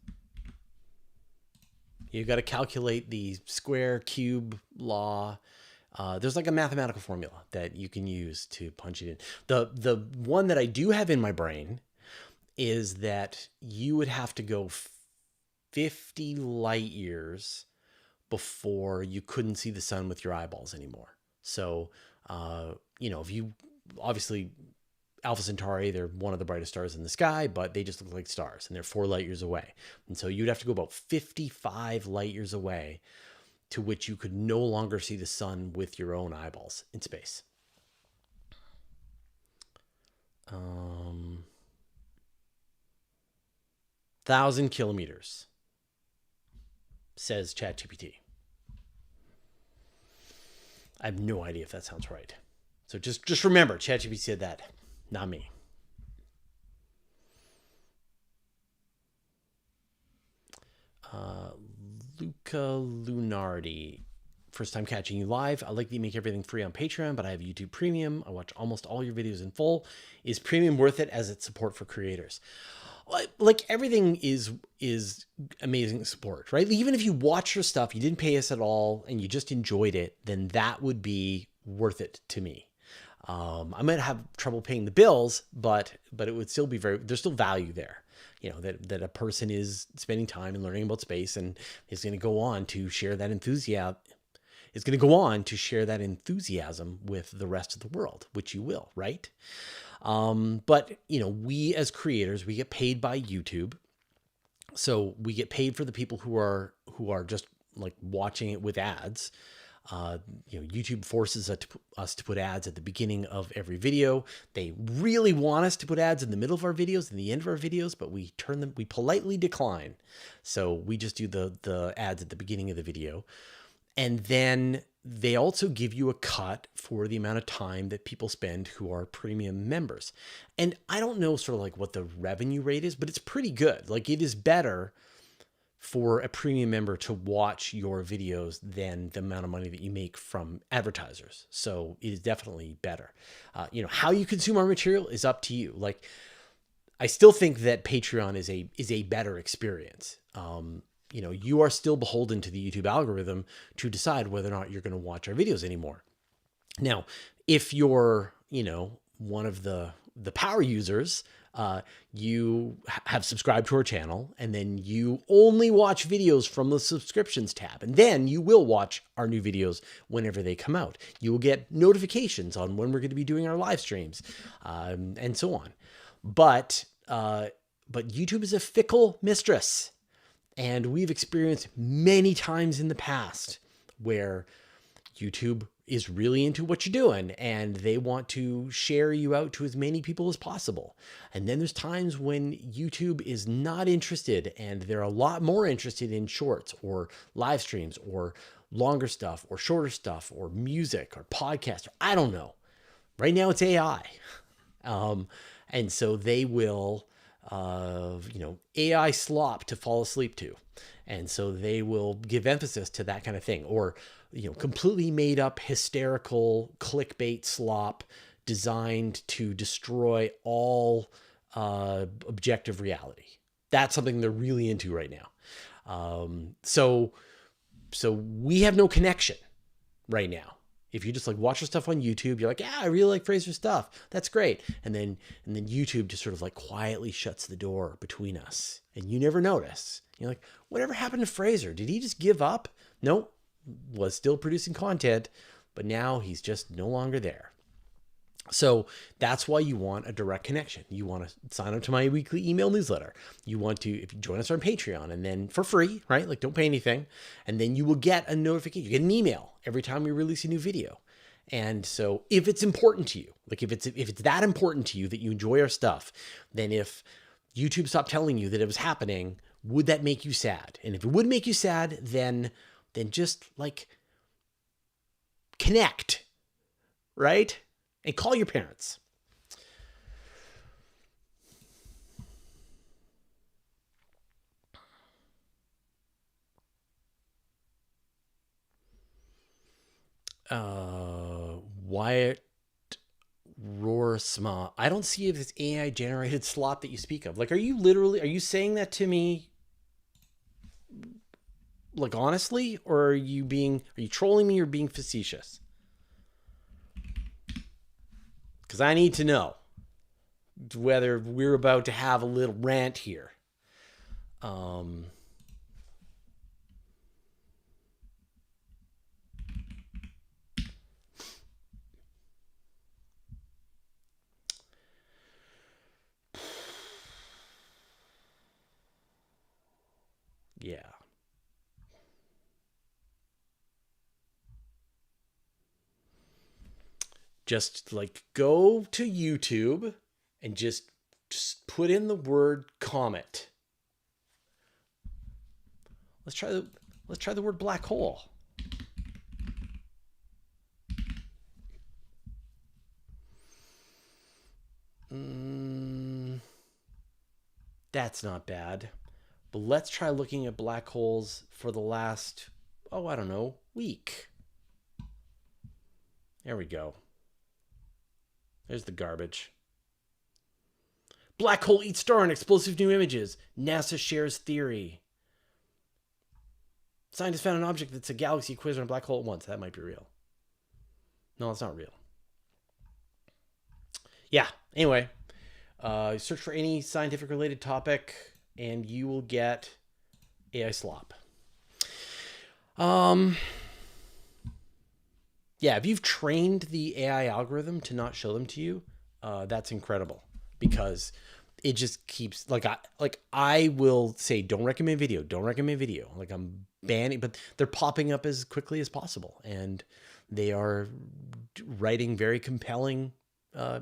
A: You got to calculate the square cube law. There's like a mathematical formula that you can use to punch it in. The one that I do have in my brain is that you would have to go 50 light years before you couldn't see the sun with your eyeballs anymore. So, if you obviously Alpha Centauri, they're one of the brightest stars in the sky, but they just look like stars and they're 4 light years away. And so you'd have to go about 55 light years away to which you could no longer see the sun with your own eyeballs in space. 1,000 kilometers, says ChatGPT. I have no idea if that sounds right. So just remember, ChatGPT said that, not me. Luca Lunardi. First time catching you live. I like that you make everything free on Patreon, but I have YouTube Premium. I watch almost all your videos in full. Is Premium worth it as its support for creators? Like everything is amazing support, right? Even if you watch your stuff, you didn't pay us at all, and you just enjoyed it, then that would be worth it to me. I might have trouble paying the bills, but it would still be there's still value there. You know, that a person is spending time and learning about space and is going to go on to share that enthusiasm. Is going to go on to share that enthusiasm with the rest of the world, which you will, right? But you know, we as creators, we get paid by YouTube. So we get paid for the people who are just like watching it with ads. You know, YouTube forces us to put ads at the beginning of every video. They really want us to put ads in the middle of our videos and the end of our videos, but we politely decline. So we just do the ads at the beginning of the video. And then they also give you a cut for the amount of time that people spend who are premium members. And I don't know sort of like what the revenue rate is, but it's pretty good. Like it is better for a premium member to watch your videos than the amount of money that you make from advertisers. So it is definitely better. You know, how you consume our material is up to you. Like, I still think that Patreon is a better experience. You know, you are still beholden to the YouTube algorithm to decide whether or not you're going to watch our videos anymore. Now, if you're, you know, one of the power users, you have subscribed to our channel, and then you only watch videos from the subscriptions tab, and then you will watch our new videos whenever they come out. You will get notifications on when we're going to be doing our live streams, and so on. But YouTube is a fickle mistress. And we've experienced many times in the past where YouTube is really into what you're doing and they want to share you out to as many people as possible. And then there's times when YouTube is not interested and they're a lot more interested in shorts or live streams or longer stuff or shorter stuff or music or podcast, or I don't know. Right now it's AI. And so they will, you know, AI slop to fall asleep to. And so they will give emphasis to that kind of thing, or, you know, completely made up hysterical clickbait slop designed to destroy all objective reality. That's something they're really into right now. So we have no connection right now. If you just like watch your stuff on YouTube, you're like, yeah, I really like Fraser's stuff. That's great. And then YouTube just sort of like quietly shuts the door between us and you never notice. You're like, whatever happened to Fraser? Did he just give up? Nope. Was still producing content, but now he's just no longer there. So that's why you want a direct connection. You want to sign up to my weekly email newsletter. You want to, if you join us on Patreon, and then for free, right? Like don't pay anything. And then you will get a notification. You get an email every time we release a new video. And so if it's important to you, like if it's that important to you that you enjoy our stuff, then if YouTube stopped telling you that it was happening, would that make you sad? And if it would make you sad, then just like connect, right? And call your parents. Wyatt Roarsma. I don't see if it's AI generated slop that you speak of. Like, are you saying that to me? Like, honestly, or are you trolling me or being facetious? Because I need to know whether we're about to have a little rant here. Yeah. Just like go to YouTube and just put in the word comet. Let's try the word black hole. That's not bad. But let's try looking at black holes for the last, I don't know, week. There we go. There's the garbage. Black hole eats star in explosive new images. NASA shares theory. Scientists found an object that's a galaxy equivalent of a black hole at once. That might be real. No, it's not real. Yeah, anyway. Search for any scientific related topic and you will get AI slop. Yeah, if you've trained the AI algorithm to not show them to you, that's incredible, because it just keeps I will say don't recommend video. Like I'm banning, but they're popping up as quickly as possible, and they are writing very compelling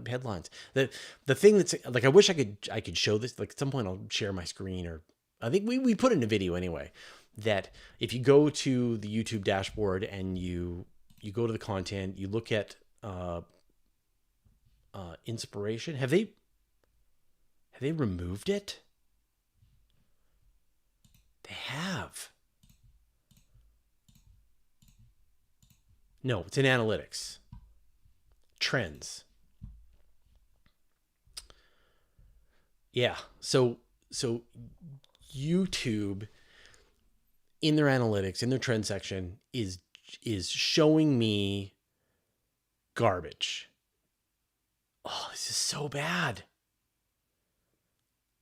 A: headlines. The thing that's like, I wish I could show this. Like at some point I'll share my screen, or I think we put it in a video anyway, that if you go to the YouTube dashboard and you go to the content, you look at inspiration. Have they removed it? They have. No, it's in analytics. Trends. Yeah. So YouTube in their analytics, in their trend section, is showing me garbage. Oh, this is so bad.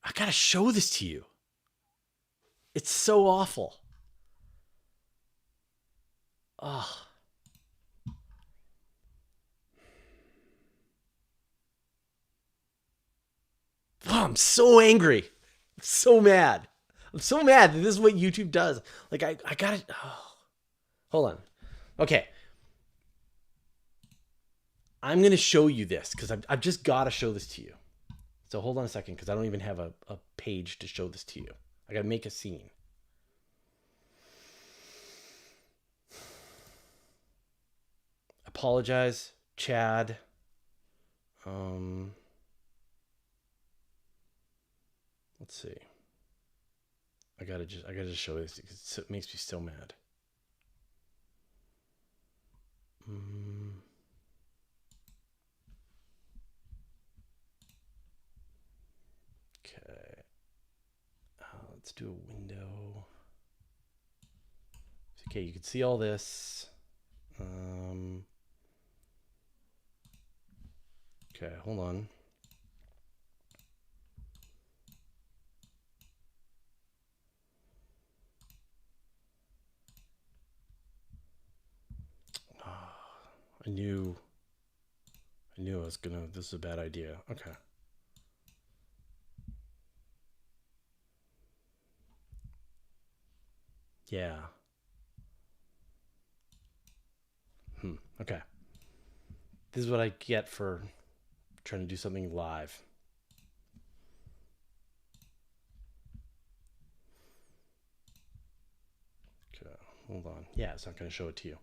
A: I gotta show this to you. It's so awful. Oh. Oh, I'm so angry. I'm so mad. I'm so mad that this is what YouTube does. Like I gotta. Oh. Hold on. Okay. I'm going to show you this because I've just got to show this to you. So hold on a second, because I don't even have a page to show this to you. I got to make a scene. Apologize, Chad. Let's see. I gotta just show this because it makes me so mad. Okay. Let's do a window. Okay, you can see all this. Okay, hold on. I knew I was gonna, this is a bad idea. Okay. Yeah. Okay. This is what I get for trying to do something live. Okay, hold on. Yeah, it's not going to show it to you.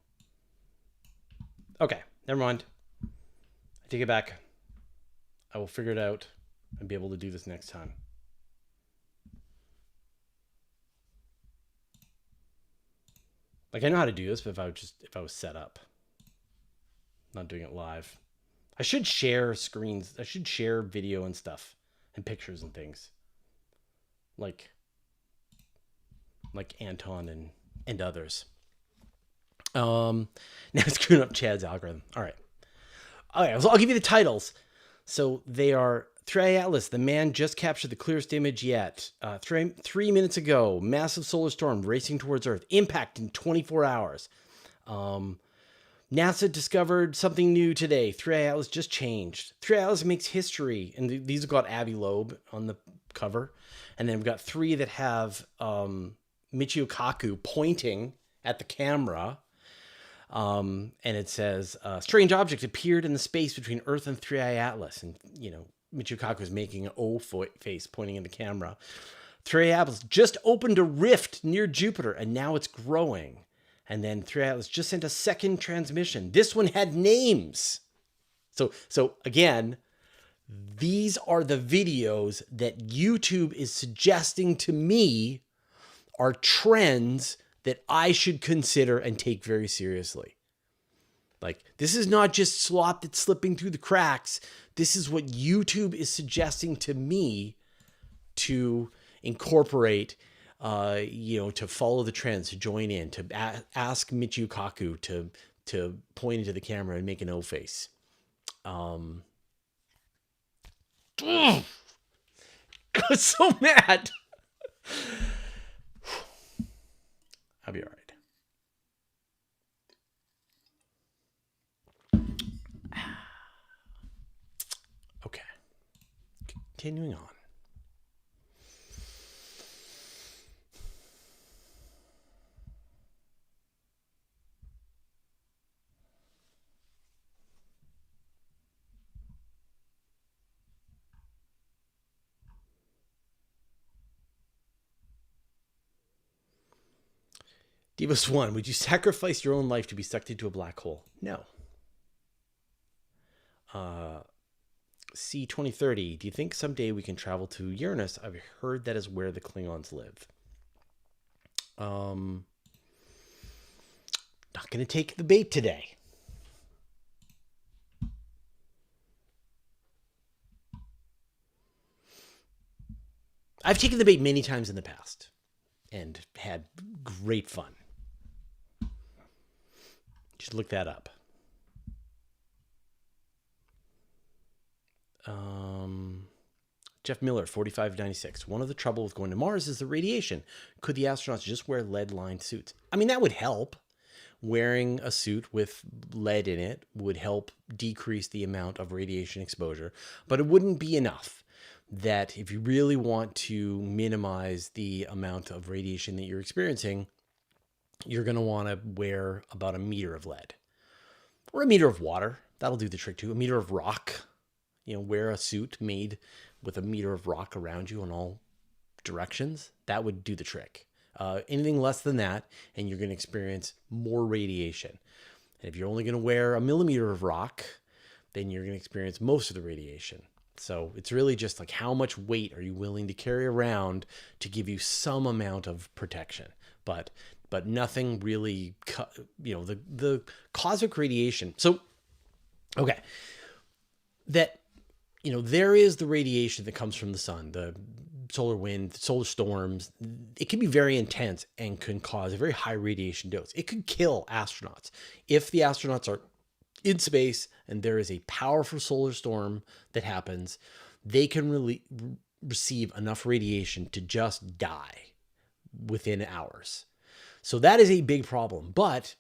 A: Okay, never mind. I take it back. I will figure it out and be able to do this next time. Like, I know how to do this, but if I was set up, not doing it live. I should share screens. I should share video and stuff and pictures and things. Like Anton and others. Now screwing up Chad's algorithm. All right. So I'll give you the titles. So they are 3i Atlas, the man just captured the clearest image yet. 3 minutes ago, massive solar storm racing towards Earth. Impact in 24 hours. NASA discovered something new today. 3i Atlas just changed. 3i Atlas makes history. And these have got Avi Loeb on the cover. And then we've got 3 that have Michio Kaku pointing at the camera. And it says, strange object appeared in the space between Earth and 3i Atlas. And, Michio Kaku is making an O face pointing in the camera. 3i Atlas just opened a rift near Jupiter, and now it's growing. And then 3i Atlas just sent a second transmission. This one had names. So again, These are the videos that YouTube is suggesting to me are trends that I should consider and take very seriously. Like, this is not just slop that's slipping through the cracks. This is what YouTube is suggesting to me to incorporate, to follow the trends, to join in, to ask Michio Kaku to point into the camera and make an O face. I'm so mad. I'll be all right. Okay. Continuing on. Divas 1, would you sacrifice your own life to be sucked into a black hole? No. C2030, do you think someday we can travel to Uranus? I've heard that is where the Klingons live. Not going to take the bait today. I've taken the bait many times in the past and had great fun. You should look that up. Jeff Miller, 4596. One of the trouble with going to Mars is the radiation. Could the astronauts just wear lead-lined suits? I mean, that would help. Wearing a suit with lead in it would help decrease the amount of radiation exposure, but it wouldn't be enough. That if you really want to minimize the amount of radiation that you're experiencing, you're going to want to wear about 1 meter of lead or 1 meter of water. That'll do the trick too. 1 meter of rock. Wear a suit made with 1 meter of rock around you in all directions. That would do the trick. Anything less than that, and you're going to experience more radiation. And if you're only going to wear 1 millimeter of rock, then you're going to experience most of the radiation. So it's really just like, how much weight are you willing to carry around to give you some amount of protection? But nothing really, the cosmic radiation. So, okay, that, there is the radiation that comes from the sun, the solar wind, solar storms. It can be very intense and can cause a very high radiation dose. It could kill astronauts. If the astronauts are in space and there is a powerful solar storm that happens, they can receive enough radiation to just die within hours. So that is a big problem, but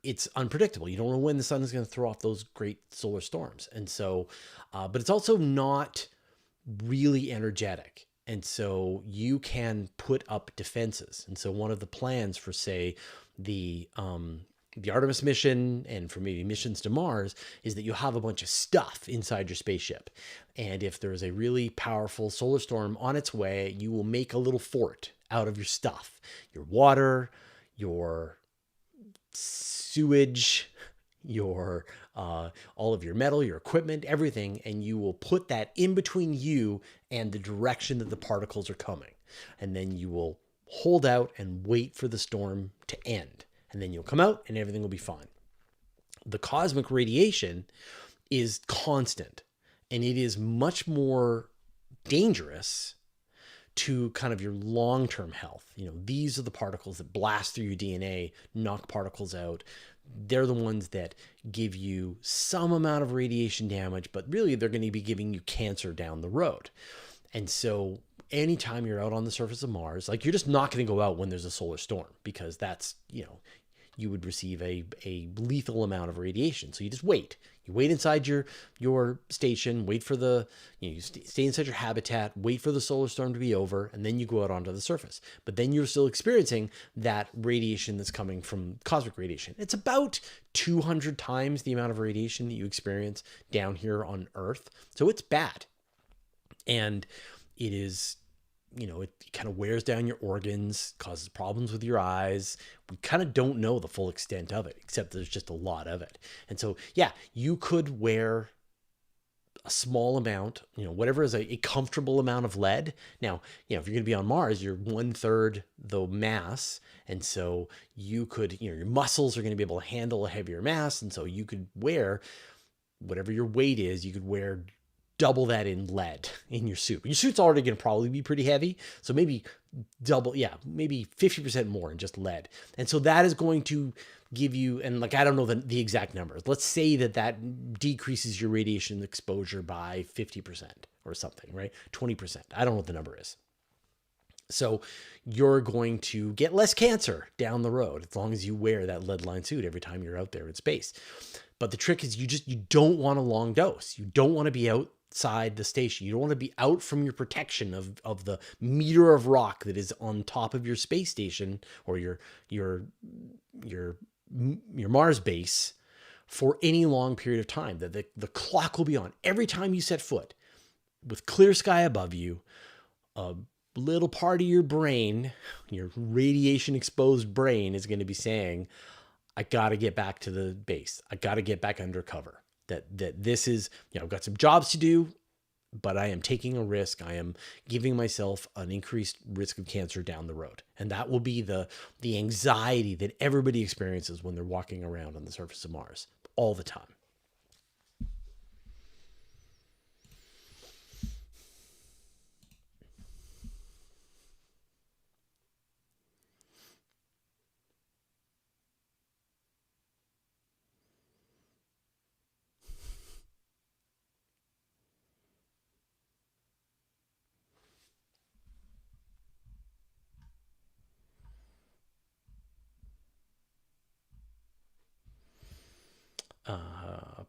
A: it's unpredictable. You don't know when the sun is going to throw off those great solar storms. And so, but it's also not really energetic. And so you can put up defenses. And so one of the plans for, say, the Artemis mission and for maybe missions to Mars is that you have a bunch of stuff inside your spaceship. And if there is a really powerful solar storm on its way, you will make a little fort out of your stuff, your water, your sewage, your all of your metal, your equipment, everything, and you will put that in between you and the direction that the particles are coming. And then you will hold out and wait for the storm to end. And then you'll come out and everything will be fine. The cosmic radiation is constant, and it is much more dangerous to kind of your long-term health. These are the particles that blast through your DNA, knock particles out. They're the ones that give you some amount of radiation damage, but really they're going to be giving you cancer down the road. And so anytime you're out on the surface of Mars, like, you're just not going to go out when there's a solar storm, because that's, you would receive a lethal amount of radiation. So you just wait. You wait inside your station, wait for you stay inside your habitat, wait for the solar storm to be over, and then you go out onto the surface. But then you're still experiencing that radiation that's coming from cosmic radiation. It's about 200 times the amount of radiation that you experience down here on Earth. So it's bad. And it is, it kind of wears down your organs, causes problems with your eyes. We kind of don't know the full extent of it, except there's just a lot of it. And so, yeah, you could wear a small amount, whatever is a comfortable amount of lead. Now, if you're going to be on Mars, you're 1/3 the mass. And so you could, your muscles are going to be able to handle a heavier mass. And so you could wear whatever your weight is, you could wear double that in lead in your suit. Your suit's already going to probably be pretty heavy. So maybe double, maybe 50% more in just lead. And so that is going to give you, and I don't know the exact numbers. Let's say that decreases your radiation exposure by 50% or something, right? 20%. I don't know what the number is. So you're going to get less cancer down the road as long as you wear that lead-lined suit every time you're out there in space. But the trick is you don't want a long dose. You don't want to be outside the station. You don't want to be out from your protection of the meter of rock that is on top of your space station or your Mars base for any long period of time. That the clock will be on every time you set foot with clear sky above you. A little part of your brain, your radiation exposed brain, is going to be saying, I got to get back to the base. I got to get back under cover. That this is, I've got some jobs to do, but I am taking a risk. I am giving myself an increased risk of cancer down the road. And that will be the anxiety that everybody experiences when they're walking around on the surface of Mars all the time.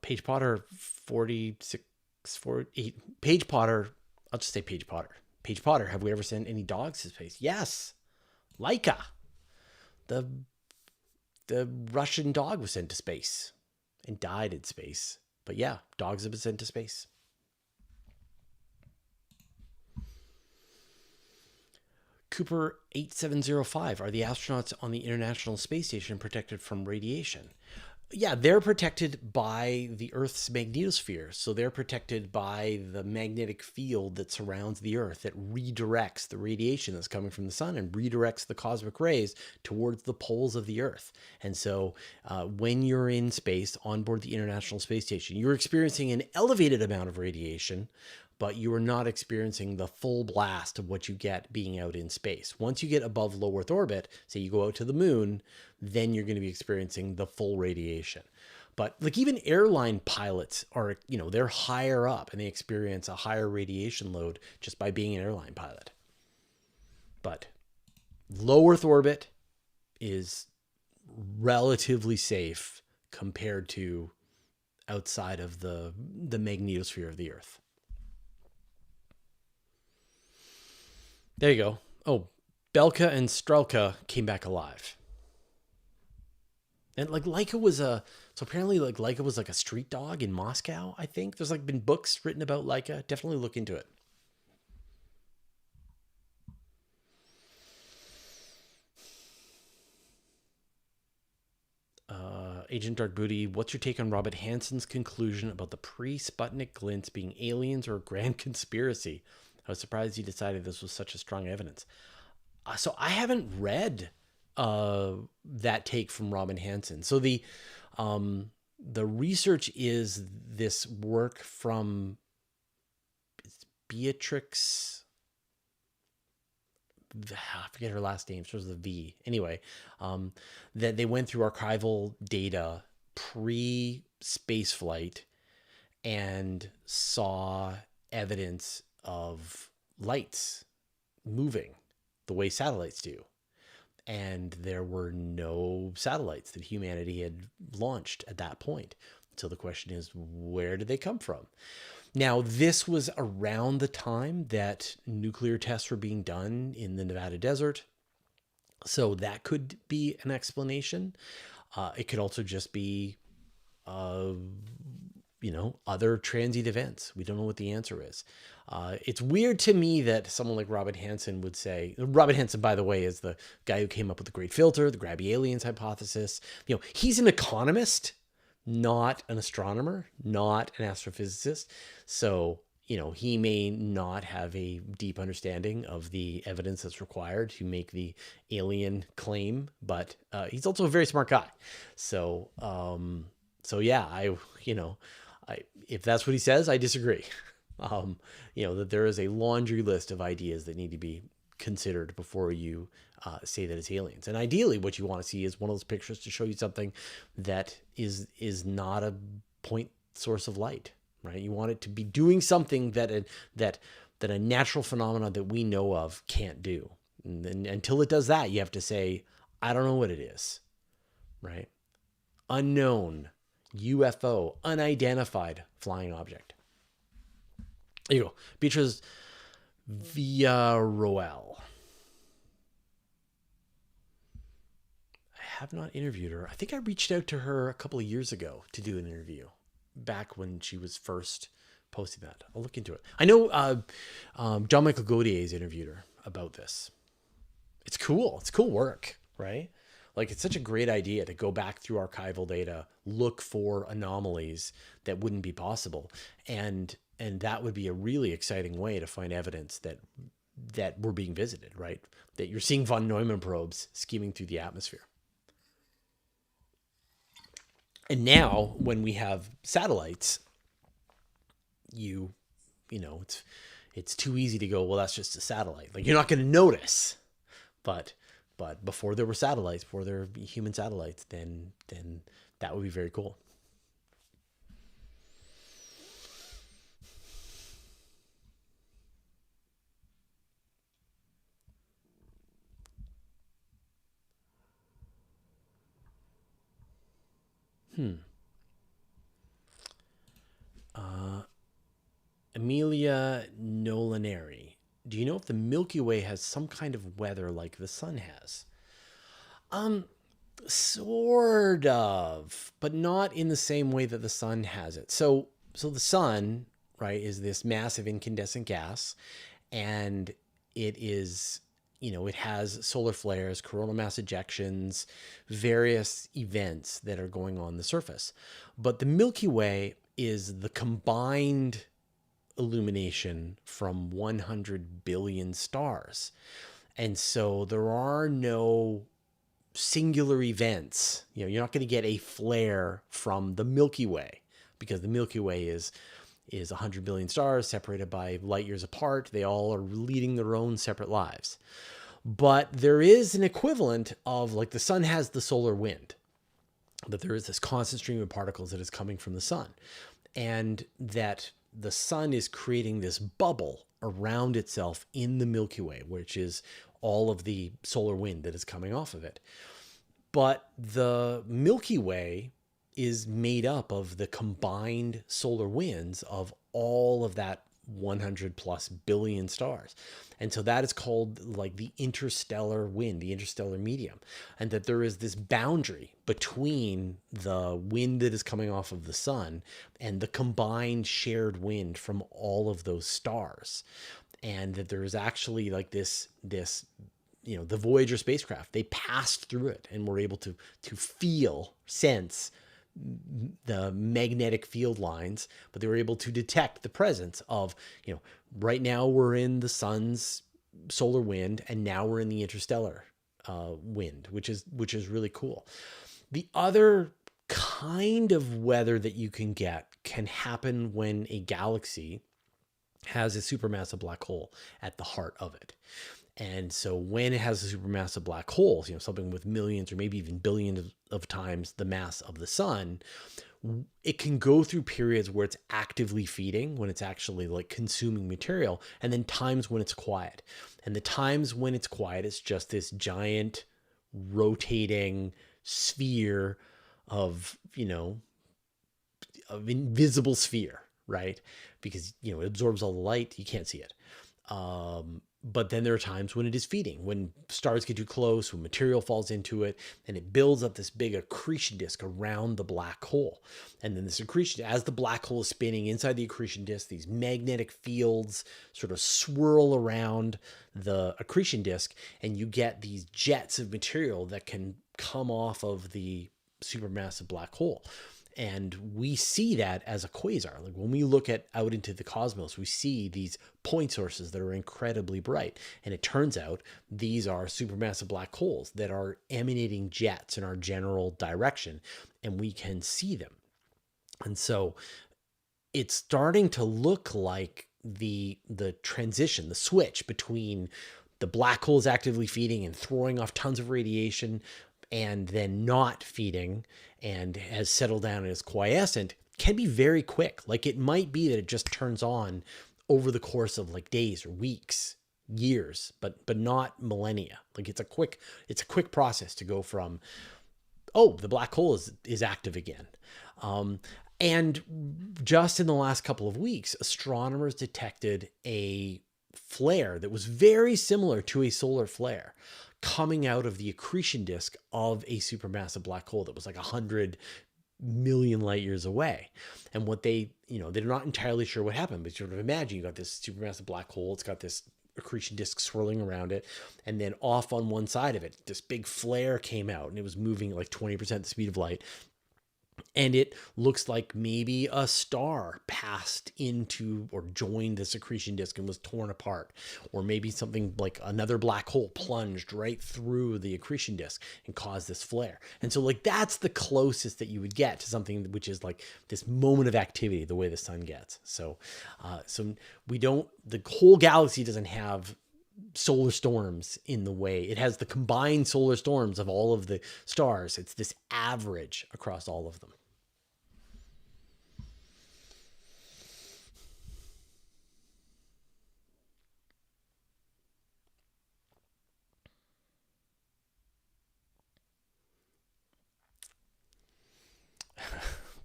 A: Paige Potter 4648. Paige Potter, I'll just say Paige Potter. Paige Potter, have we ever sent any dogs to space? Yes. Laika. The Russian dog was sent to space and died in space. But yeah, dogs have been sent to space. Cooper 8705, are the astronauts on the International Space Station protected from radiation? Yeah, they're protected by the Earth's magnetosphere. So they're protected by the magnetic field that surrounds the Earth that redirects the radiation that's coming from the sun and redirects the cosmic rays towards the poles of the Earth. And so when you're in space on board the International Space Station, you're experiencing an elevated amount of radiation, but you are not experiencing the full blast of what you get being out in space. Once you get above low Earth orbit, say you go out to the moon, then you're going to be experiencing the full radiation. But even airline pilots are, they're higher up and they experience a higher radiation load just by being an airline pilot. But low Earth orbit is relatively safe compared to outside of the magnetosphere of the Earth. There you go. Oh, Belka and Strelka came back alive. And Laika was apparently Laika was a street dog in Moscow, I think. There's been books written about Laika. Definitely look into it. Agent Dark Booty, what's your take on Robert Hansen's conclusion about the pre-Sputnik glints being aliens or a grand conspiracy? I was surprised he decided this was such a strong evidence. So I haven't read that take from Robin Hansen. So the research is this work from Beatrix. I forget her last name. She was the V. Anyway, that they went through archival data pre-space flight and saw evidence of lights moving the way satellites do. And there were no satellites that humanity had launched at that point. So the question is, where did they come from? Now, this was around the time that nuclear tests were being done in the Nevada desert. So that could be an explanation. It could also just be, other transient events. We don't know what the answer is. It's weird to me that someone like Robert Hansen would say, Robert Hansen, by the way, is the guy who came up with the Great Filter, the Grabby Aliens hypothesis. He's an economist, not an astronomer, not an astrophysicist. So, he may not have a deep understanding of the evidence that's required to make the alien claim, but he's also a very smart guy. So, yeah, if that's what he says, I disagree. That there is a laundry list of ideas that need to be considered before you say that it's aliens. And ideally, what you want to see is one of those pictures to show you something that is not a point source of light, right? You want it to be doing something that a natural phenomenon that we know of can't do. And until it does that, you have to say, I don't know what it is, right? Unknown, UFO, unidentified flying object. There you go. Beatrice Villarroel. I have not interviewed her. I think I reached out to her a couple of years ago to do an interview back when she was first posting that. I'll look into it. I know John Michael Gaudier's interviewed her about this. It's cool. It's cool work, right? Like, it's such a great idea to go back through archival data, look for anomalies that wouldn't be possible. And that would be a really exciting way to find evidence that we're being visited, right? That you're seeing von Neumann probes skimming through the atmosphere. And now, when we have satellites, it's too easy to go, well, that's just a satellite. Like, you're not going to notice. But before there were satellites, before there were human satellites, then that would be very cool. Amelia Nolaneri. Do you know if the Milky Way has some kind of weather like the sun has? Sort of, but not in the same way that the sun has it. So the sun, right, is this massive incandescent gas, and it is, it has solar flares, coronal mass ejections, various events that are going on the surface. But the Milky Way is the combined illumination from 100 billion stars. And so there are no singular events. You're not going to get a flare from the Milky Way, because the Milky Way is 100 billion stars separated by light years apart. They all are leading their own separate lives. But there is an equivalent of, like, the sun has the solar wind, that there is this constant stream of particles that is coming from the sun, and that the sun is creating this bubble around itself in the Milky Way, which is all of the solar wind that is coming off of it. But the Milky Way is made up of the combined solar winds of all of that 100 plus billion stars. And so that is called, like, the interstellar wind, the interstellar medium. And that there is this boundary between the wind that is coming off of the sun and the combined shared wind from all of those stars. And that there is actually, like, this the Voyager spacecraft, they passed through it and were able to sense the magnetic field lines, but they were able to detect the presence of, right now we're in the sun's solar wind, and now we're in the interstellar wind, which is really cool. The other kind of weather that you can get can happen when a galaxy has a supermassive black hole at the heart of it. And so when it has a supermassive black hole, something with millions or maybe even billions of times the mass of the sun, it can go through periods where it's actively feeding, when it's actually, like, consuming material, and then times when it's quiet. And the times when it's quiet, it's just this giant rotating sphere of invisible sphere, right? Because, it absorbs all the light, you can't see it. But then there are times when it is feeding, when stars get too close, when material falls into it, and it builds up this big accretion disk around the black hole. And then this accretion, as the black hole is spinning inside the accretion disk, these magnetic fields sort of swirl around the accretion disk, and you get these jets of material that can come off of the supermassive black hole. And we see that as a quasar. Like when we look out into the cosmos, we see these point sources that are incredibly bright. And it turns out these are supermassive black holes that are emanating jets in our general direction, and we can see them. And so it's starting to look like the transition, the switch between the black holes actively feeding and throwing off tons of radiation and then not feeding and has settled down and is quiescent can be very quick. Like it might be that it just turns on over the course of like days or weeks, years, but not millennia. Like it's a quick process to go from, oh, the black hole is active again. And just in the last couple of weeks, astronomers detected a flare that was very similar to a solar flare coming out of the accretion disk of a supermassive black hole that was like 100 million light years away. And what they're not entirely sure what happened, but sort of imagine you got this supermassive black hole, it's got this accretion disk swirling around it, and then off on one side of it, this big flare came out and it was moving at like 20% the speed of light. And it looks like maybe a star passed into or joined this accretion disk and was torn apart. Or maybe something like another black hole plunged right through the accretion disk and caused this flare. And so like that's the closest that you would get to something which is like this moment of activity, the way the sun gets. So the whole galaxy doesn't have solar storms in the way it has the combined solar storms of all of the stars. It's this average across all of them.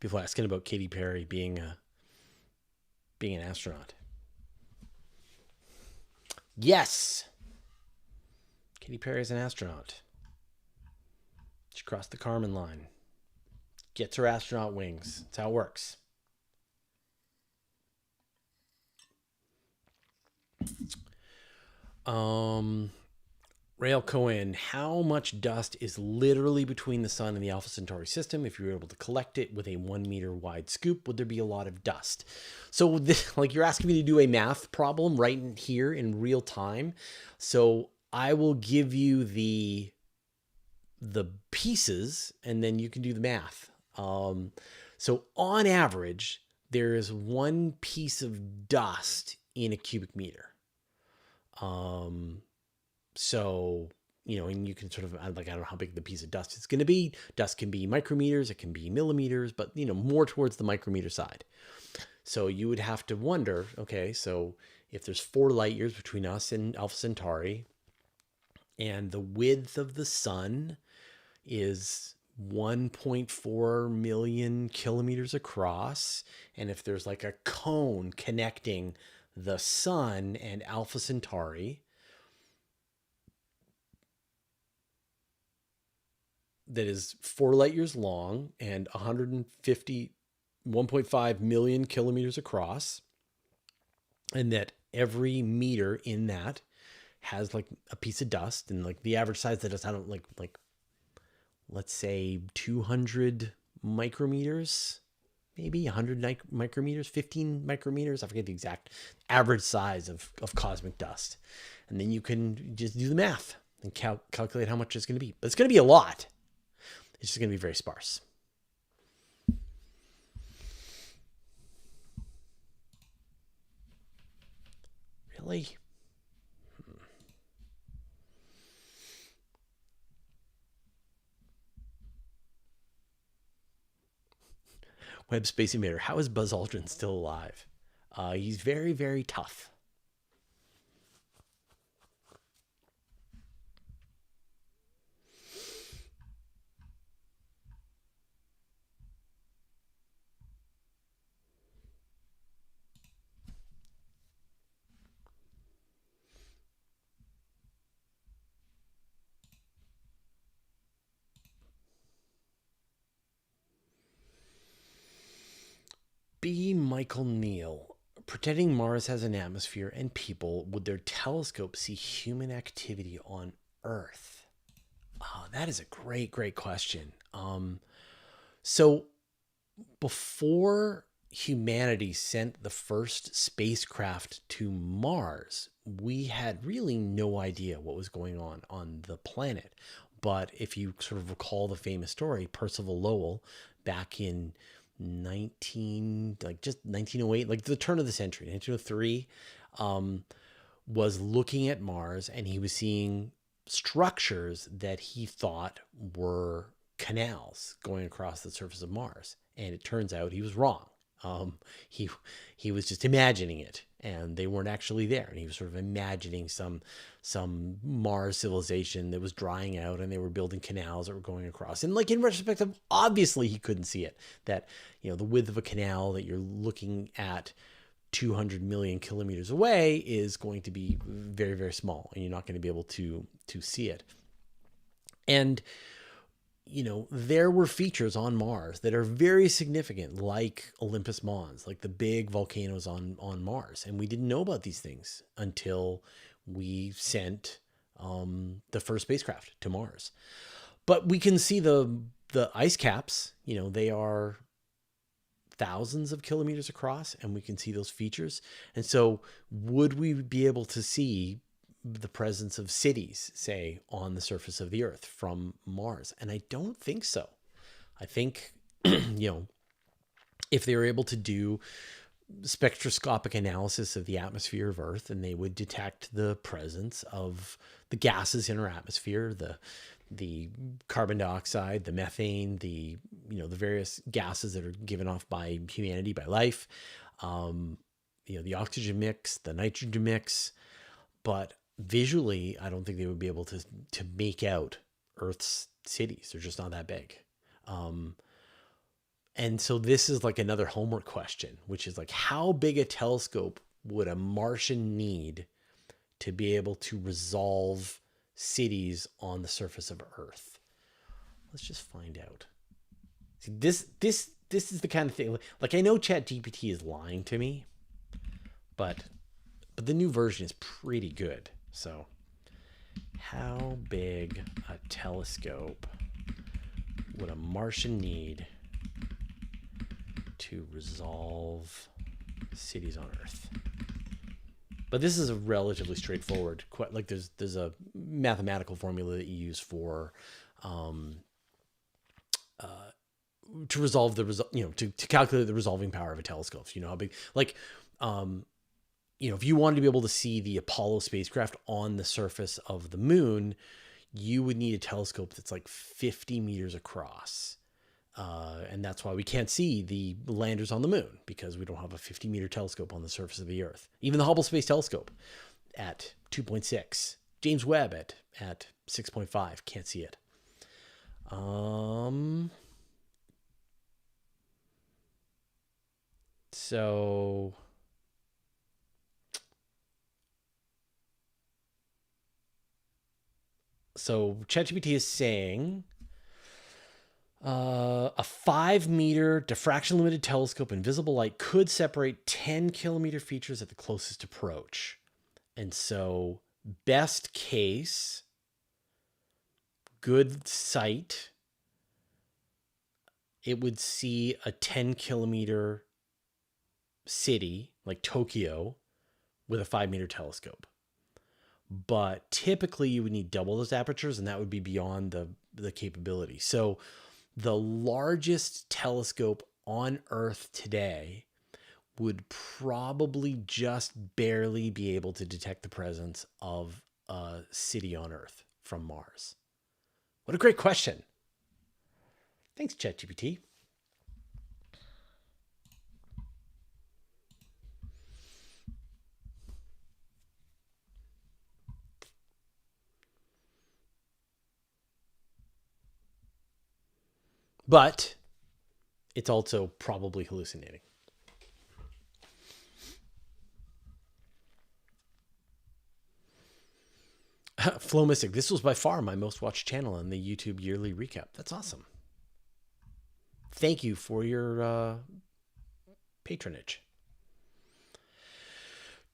A: People asking about Katy Perry being an astronaut. Yes, Katy Perry is an astronaut. She crossed the Kármán line. Gets her astronaut wings. That's how it works. Rail Cohen, how much dust is literally between the sun and the Alpha Centauri system? If you were able to collect it with a 1 meter wide scoop, would there be a lot of dust? So like you're asking me to do a math problem right here in real time. So I will give you the pieces and then you can do the math. So on average, there is 1 piece of dust in a cubic meter. So, and you can sort of, like, I don't know how big the piece of dust is going to be. Dust can be micrometers, it can be millimeters, but, more towards the micrometer side. So you would have to wonder, okay, so if there's 4 light years between us and Alpha Centauri, and the width of the sun is 1.4 million kilometers across, and if there's like a cone connecting the sun and Alpha Centauri, that is 4 light years long and 1.5 million kilometers across, and that every meter in that has like a piece of dust, and like the average size of the dust, I don't like let's say 200 micrometers, maybe 100 micrometers, 15 micrometers. I forget the exact average size of cosmic dust. And then you can just do the math and calculate how much it's going to be. But it's going to be a lot. It's just going to be very sparse. Really? Webb Space Invader. How is Buzz Aldrin still alive? He's very, very tough. B. Michael Neal. Pretending Mars has an atmosphere and people, would their telescope see human activity on Earth? Oh, that is a great, great question. So before humanity sent the first spacecraft to Mars, we had really no idea what was going on the planet. But if you sort of recall the famous story, Percival Lowell, back in 1908, like the turn of the century, 1903, was looking at Mars, and he was seeing structures that he thought were canals going across the surface of Mars. And it turns out he was wrong. He was just imagining it, and they weren't actually there. And he was sort of imagining some Mars civilization that was drying out, and they were building canals that were going across. And like in retrospect, obviously he couldn't see it. That, you know, the width of a canal that you're looking at 200 million kilometers away is going to be very, very small, and you're not going to be able to see it. And you know, there were features on Mars that are very significant, like Olympus Mons, like the big volcanoes on Mars. And we didn't know about these things until we sent the first spacecraft to Mars. But we can see the ice caps, you know, they are thousands of kilometers across, and we can see those features. And so would we be able to see the presence of cities, say, on the surface of the Earth from Mars? And I don't think so. I think, you know, if they were able to do spectroscopic analysis of the atmosphere of Earth, and they would detect the presence of the gases in our atmosphere, the carbon dioxide, the methane, the, you know, the various gases that are given off by humanity, by life, you know, the oxygen mix, the nitrogen mix. But visually, I don't think they would be able to make out Earth's cities. They're just not that big. And so this is like another homework question, which is like, how big a telescope would a Martian need to be able to resolve cities on the surface of Earth? Let's just find out. See, this is the kind of thing, like I know ChatGPT is lying to me, but the new version is pretty good. So how big a telescope would a Martian need to resolve cities on Earth? But this is a relatively straightforward, like there's a mathematical formula that you use for to resolve the you know, to calculate the resolving power of a telescope. So you know how big, like you know, if you wanted to be able to see the Apollo spacecraft on the surface of the moon, you would need a telescope that's like 50 meters across. And that's why we can't see the landers on the moon, because we don't have a 50-meter telescope on the surface of the Earth. Even the Hubble Space Telescope at 2.6, James Webb at 6.5, can't see it. So ChatGPT is saying a 5-meter diffraction limited telescope in visible light could separate 10-kilometer features at the closest approach. And so best case, good sight, it would see a 10-kilometer city like Tokyo with a 5-meter telescope. But typically you would need double those apertures, and that would be beyond the capability. So the largest telescope on Earth today would probably just barely be able to detect the presence of a city on Earth from Mars. What a great question. Thanks, ChatGPT. But it's also probably hallucinating. Flow Mystic, this was by far my most watched channel in the YouTube yearly recap. That's awesome. Thank you for your patronage.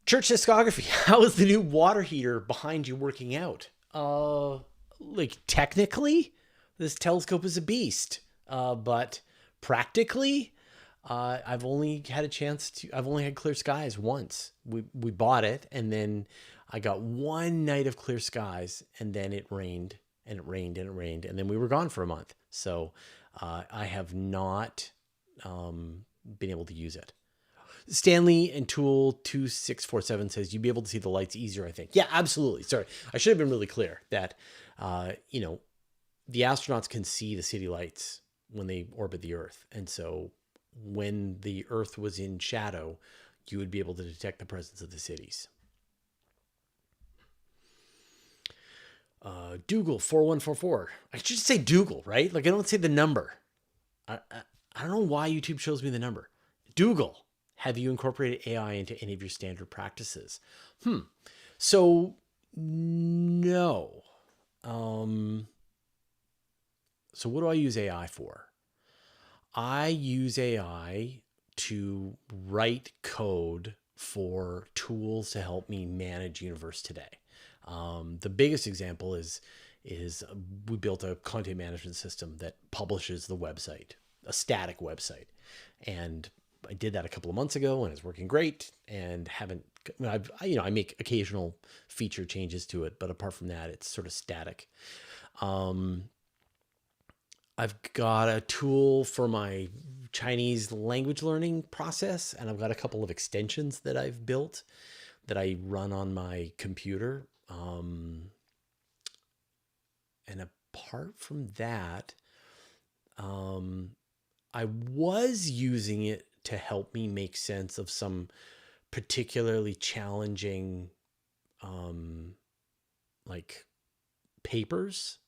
A: Church Discography, how is the new water heater behind you working out? Like technically, this telescope is a beast. But practically, I've only had a chance to. I've only had clear skies once. We bought it, and then I got one night of clear skies, and then it rained, and it rained, and it rained, and then we were gone for a month. So I have not been able to use it. Stanley and Tool 2647 says you'd be able to see the lights easier, I think. Yeah, absolutely. Sorry. I should have been really clear that, the astronauts can see the city lights when they orbit the Earth. And so when the Earth was in shadow, you would be able to detect the presence of the cities. Dougal 4144. I should just say Dougal, right? Like I don't say the number. I don't know why YouTube shows me the number. Dougal. Have you incorporated AI into any of your standard practices? So no. So what do I use AI for? I use AI to write code for tools to help me manage Universe Today. The biggest example is we built a content management system that publishes the website, a static website, and I did that a couple of months ago, and it's working great. And I make occasional feature changes to it, but apart from that, it's sort of static. I've got a tool for my Chinese language learning process, and I've got a couple of extensions that I've built that I run on my computer. And apart from that, I was using it to help me make sense of some particularly challenging, like papers.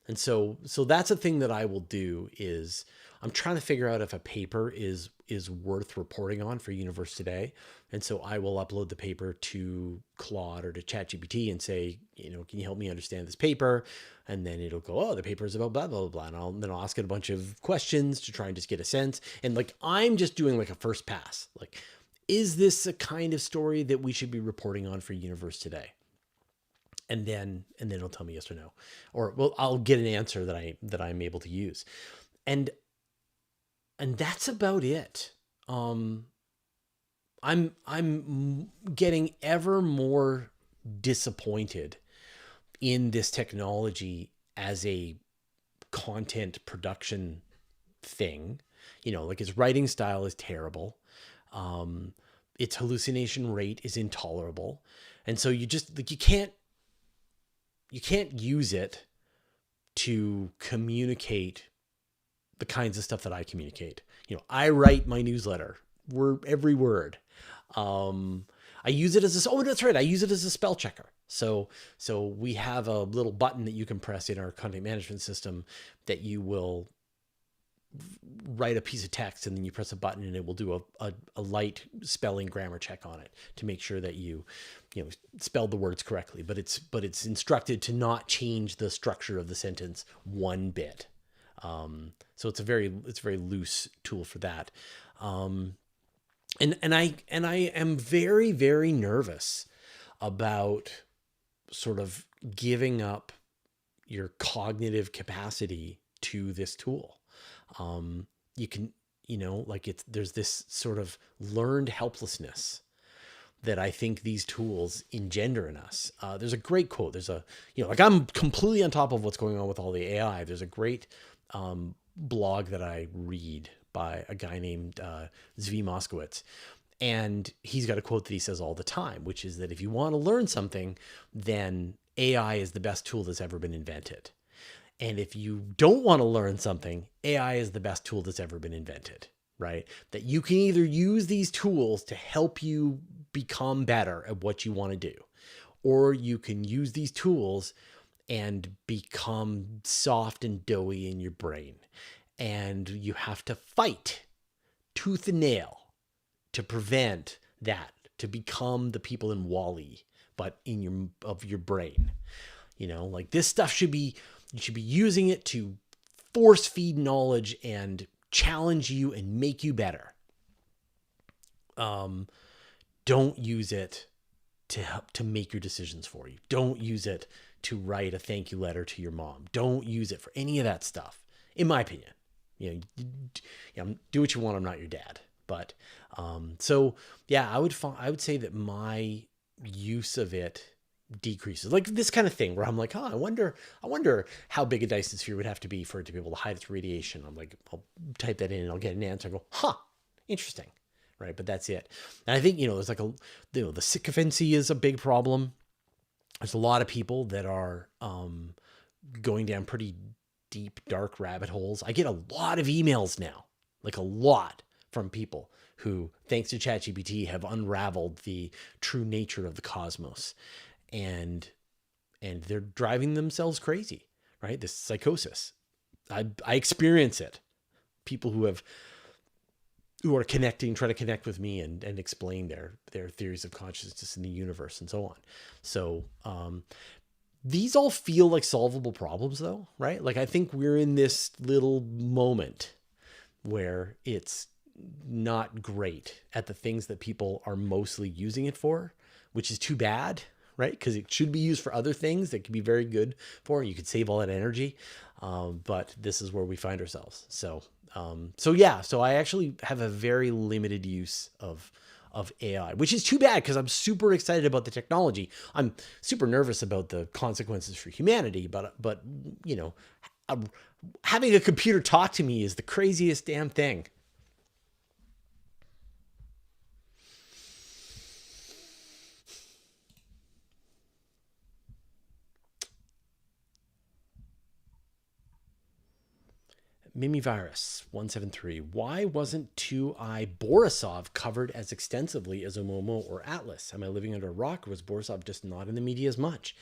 A: And so that's a thing that I will do is I'm trying to figure out if a paper is worth reporting on for Universe Today. And so I will upload the paper to Claude or to ChatGPT and say, can you help me understand this paper? And then it'll go, oh, the paper is about blah, blah, blah, blah. And then I'll ask it a bunch of questions to try and just get a sense. And like, I'm just doing like a first pass. Like, is this a kind of story that we should be reporting on for Universe Today? And then it'll tell me yes or no, or well, I'll get an answer that I'm able to use. And that's about it. I'm getting ever more disappointed in this technology as a content production thing. Like its writing style is terrible. Its hallucination rate is intolerable. And so you just like, you can't use it to communicate the kinds of stuff that I communicate. I write my newsletter, every word. I use it as that's right. I use it as a spell checker. So we have a little button that you can press in our content management system that you will write a piece of text, and then you press a button and it will do a light spelling grammar check on it to make sure that you spelled the words correctly, but it's instructed to not change the structure of the sentence one bit. So it's a very loose tool for that. And I am very, very nervous about sort of giving up your cognitive capacity to this tool. You can, there's this sort of learned helplessness that I think these tools engender in us. There's a great quote. There's I'm completely on top of what's going on with all the AI. There's a great blog that I read by a guy named Zvi Moskowitz. And he's got a quote that he says all the time, which is that if you want to learn something, then AI is the best tool that's ever been invented. And if you don't want to learn something, AI is the best tool that's ever been invented, right? That you can either use these tools to help you become better at what you want to do, or you can use these tools and become soft and doughy in your brain. And you have to fight tooth and nail to prevent that, to become the people in WALL-E, but in your brain. Like this stuff you should be using it to force feed knowledge and challenge you and make you better. Don't use it to make your decisions for you. Don't use it to write a thank you letter to your mom. Don't use it for any of that stuff, in my opinion. You know, do what you want. I'm not your dad. But so yeah, I would say that my use of it decreases, like this kind of thing where I'm like, oh, I wonder how big a Dyson sphere would have to be for it to be able to hide its radiation. I'm like, I'll type that in and I'll get an answer. I go, huh, interesting, right? But that's it. And I think there's like the sycophancy is a big problem. There's a lot of people that are going down pretty deep, dark rabbit holes. I get a lot of emails now, like a lot, from people who, thanks to ChatGPT, have unraveled the true nature of the cosmos, and they're driving themselves crazy, right? This psychosis. I experience it. People who are connecting, try to connect with me and explain their theories of consciousness in the universe and so on. So these all feel like solvable problems, though, right? Like, I think we're in this little moment where it's not great at the things that people are mostly using it for, which is too bad, right? Because it should be used for other things that could be very good for, and you could save all that energy. But this is where we find ourselves. So I actually have a very limited use of AI, which is too bad because I'm super excited about the technology. I'm super nervous about the consequences for humanity, but having a computer talk to me is the craziest damn thing. Mimivirus 173. Why wasn't 2I Borisov covered as extensively as Oumuamua or Atlas? Am I living under a rock, or was Borisov just not in the media as much?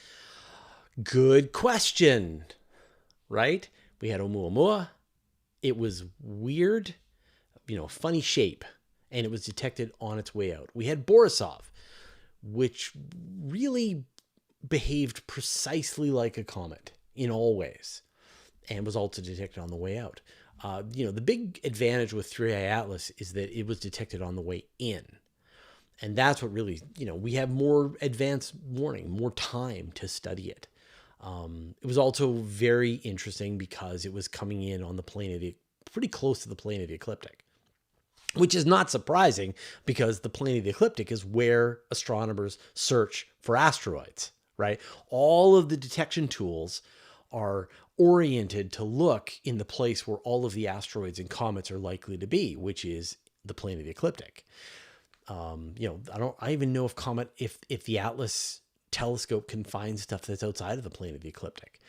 A: Good question, right? We had Oumuamua. It was weird, funny shape, and it was detected on its way out. We had Borisov, which really behaved precisely like a comet in all ways, and was also detected on the way out. The big advantage with 3I Atlas is that it was detected on the way in. And that's what really, we have more advanced warning, more time to study it. It was also very interesting because it was coming in on the plane of pretty close to the plane of the ecliptic, which is not surprising because the plane of the ecliptic is where astronomers search for asteroids, right? All of the detection tools are oriented to look in the place where all of the asteroids and comets are likely to be, which is the plane of the ecliptic. I even know if the Atlas telescope can find stuff that's outside of the plane of the ecliptic.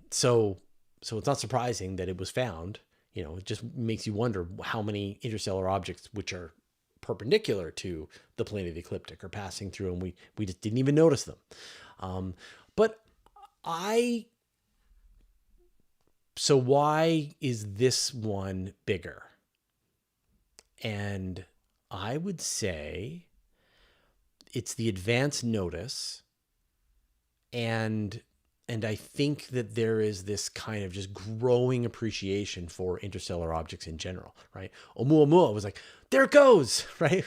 A: So it's not surprising that it was found. It just makes you wonder how many interstellar objects which are perpendicular to the plane of the ecliptic are passing through, and we just didn't even notice them. So why is this one bigger? And I would say it's the advance notice, and I think that there is this kind of just growing appreciation for interstellar objects in general, right? Oumuamua was like, there it goes, right?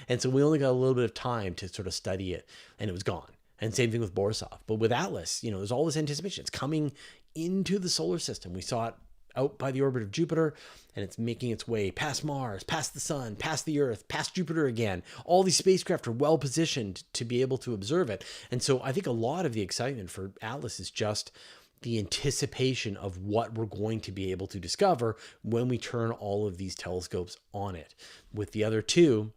A: And so we only got a little bit of time to sort of study it, and it was gone. And same thing with Borisov. But with Atlas, there's all this anticipation. It's coming into the solar system. We saw it out by the orbit of Jupiter, and it's making its way past Mars, past the sun, past the Earth, past Jupiter again. All these spacecraft are well positioned to be able to observe it. And so I think a lot of the excitement for Atlas is just the anticipation of what we're going to be able to discover when we turn all of these telescopes on it. With the other two,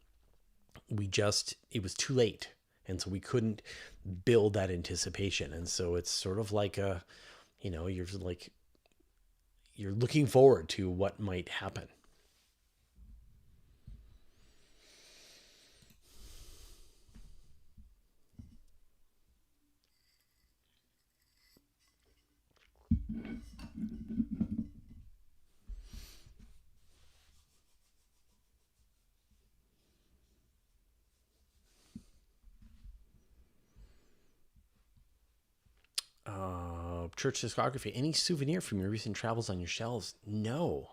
A: it was too late. And so we couldn't build that anticipation. And so it's sort of like you're looking forward to what might happen. Church discography. Any souvenir from your recent travels on your shelves? No.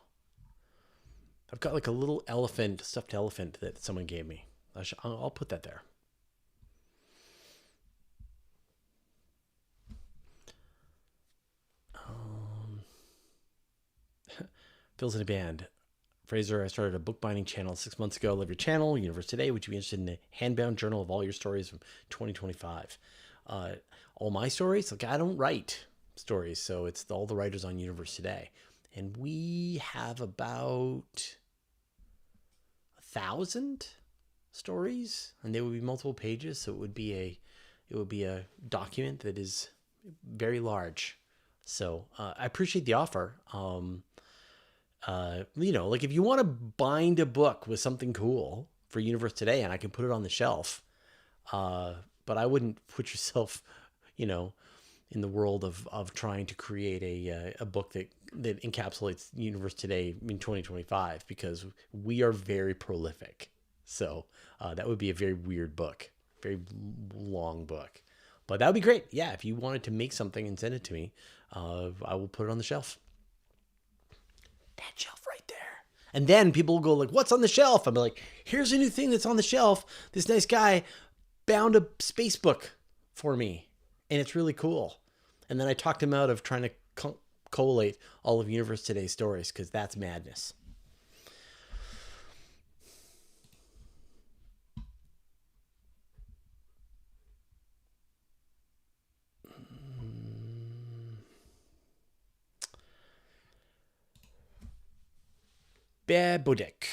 A: I've got like a little stuffed elephant that someone gave me. I'll put that there. Phil's in a band. Fraser, I started a bookbinding channel 6 months ago. Love your channel, Universe Today. Would you be interested in a handbound journal of all your stories from 2025? All my stories? Like, I don't write stories, so it's all the writers on Universe Today. And we have about 1,000 stories, and they would be multiple pages, so it would be a document that is very large. So I appreciate the offer. Like if you want to bind a book with something cool for Universe Today, and I can put it on the shelf, but I wouldn't put yourself, in the world of trying to create a book that encapsulates Universe Today in 2025, because we are very prolific. So that would be a very weird book, very long book. But that would be great. Yeah, if you wanted to make something and send it to me, I will put it on the shelf. That shelf right there. And then people will go like, what's on the shelf? I'm like, here's a new thing that's on the shelf. This nice guy bound a space book for me, and it's really cool. And then I talked him out of trying to collate all of Universe Today's stories, because that's madness. Babodek.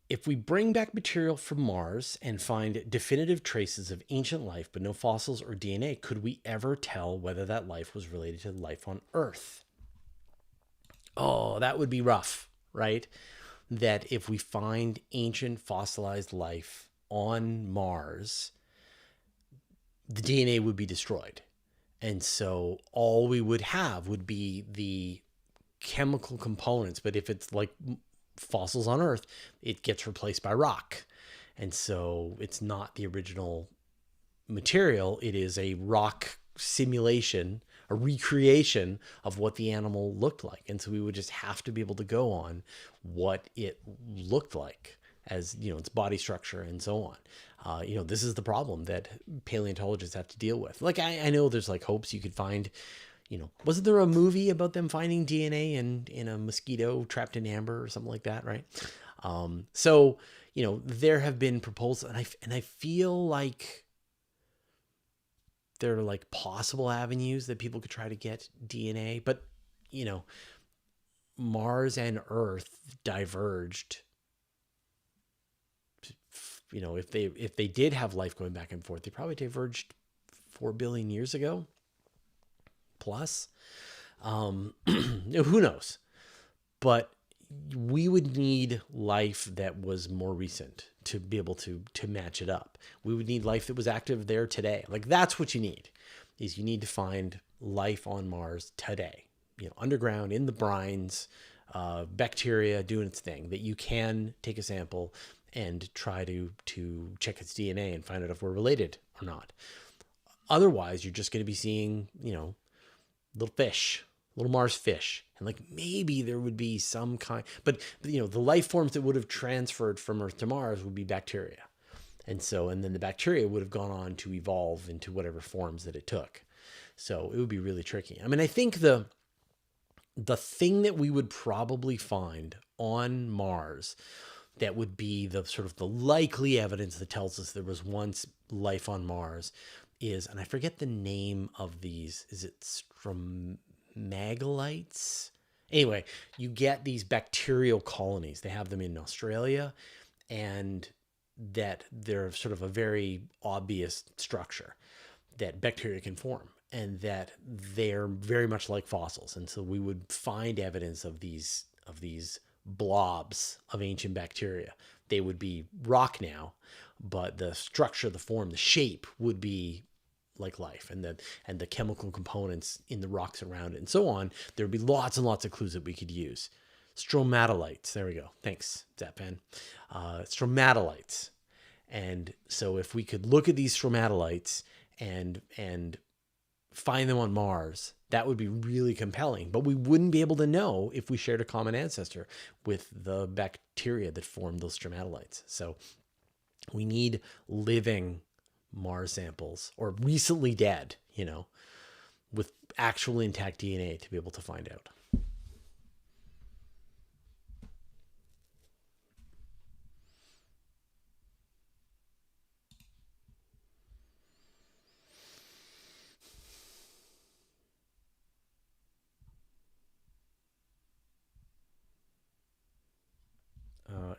A: If we bring back material from Mars and find definitive traces of ancient life, but no fossils or DNA, could we ever tell whether that life was related to life on Earth? Oh, that would be rough, right? That if we find ancient fossilized life on Mars, the DNA would be destroyed. And so all we would have would be the chemical components. But if it's like fossils on Earth, it gets replaced by rock. And so it's not the original material. It is a rock simulation, a recreation of what the animal looked like. And so we would just have to be able to go on what it looked like, as its body structure and so on. This is the problem that paleontologists have to deal with. Like, I know there's like hopes you could find, wasn't there a movie about them finding DNA in a mosquito trapped in amber or something like that, right? So there have been proposals, and I feel like there are like possible avenues that people could try to get DNA, but Mars and Earth diverged. If they did have life going back and forth, they probably diverged 4 billion years ago plus. Who knows? But we would need life that was more recent to be able to match it up. We would need life that was active there today. Like, that's what you need, is you need to find life on Mars today, underground in the brines, bacteria doing its thing, that you can take a sample and try to check its DNA and find out if we're related or not. Otherwise, you're just going to be seeing, little fish, little Mars fish. And like, maybe there would be some kind, but the life forms that would have transferred from Earth to Mars would be bacteria. And then the bacteria would have gone on to evolve into whatever forms that it took. So it would be really tricky. I mean, I think the thing that we would probably find on Mars that would be the sort of the likely evidence that tells us there was once life on Mars is, and I forget the name of these, is it stromagolites? Anyway, you get these bacterial colonies. They have them in Australia, and that they're sort of a very obvious structure that bacteria can form, and that they're very much like fossils. And so we would find evidence of these blobs of ancient bacteria. They would be rock now, but the structure, the form, the shape would be like life, and the chemical components in the rocks around it and so on. There would be lots and lots of clues that we could use. Stromatolites. There we go. Thanks, Zappan. Stromatolites. And so if we could look at these stromatolites and find them on Mars, that would be really compelling. But we wouldn't be able to know if we shared a common ancestor with the bacteria that formed those stromatolites. So we need living Mars samples, or recently dead, with actual intact DNA to be able to find out.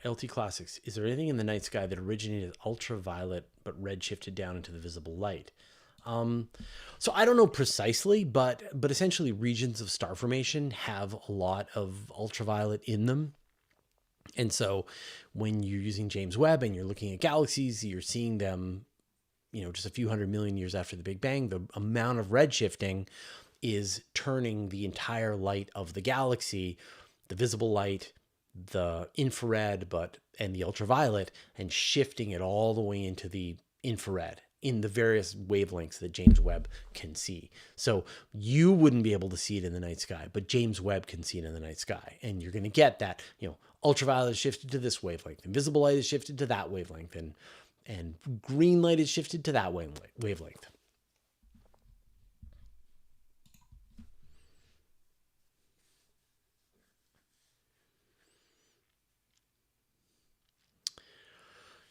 A: LT Classics. Is there anything in the night sky that originated as ultraviolet but redshifted down into the visible light? So I don't know precisely, but essentially regions of star formation have a lot of ultraviolet in them. And so when you're using James Webb and you're looking at galaxies, you're seeing them, just a few 100 million years after the Big Bang. The amount of redshifting is turning the entire light of the galaxy, the visible light, the infrared, and the ultraviolet, and shifting it all the way into the infrared in the various wavelengths that James Webb can see. So you wouldn't be able to see it in the night sky, but James Webb can see it in the night sky. And you're going to get that, ultraviolet is shifted to this wavelength, and visible light is shifted to that wavelength, and green light is shifted to that wavelength.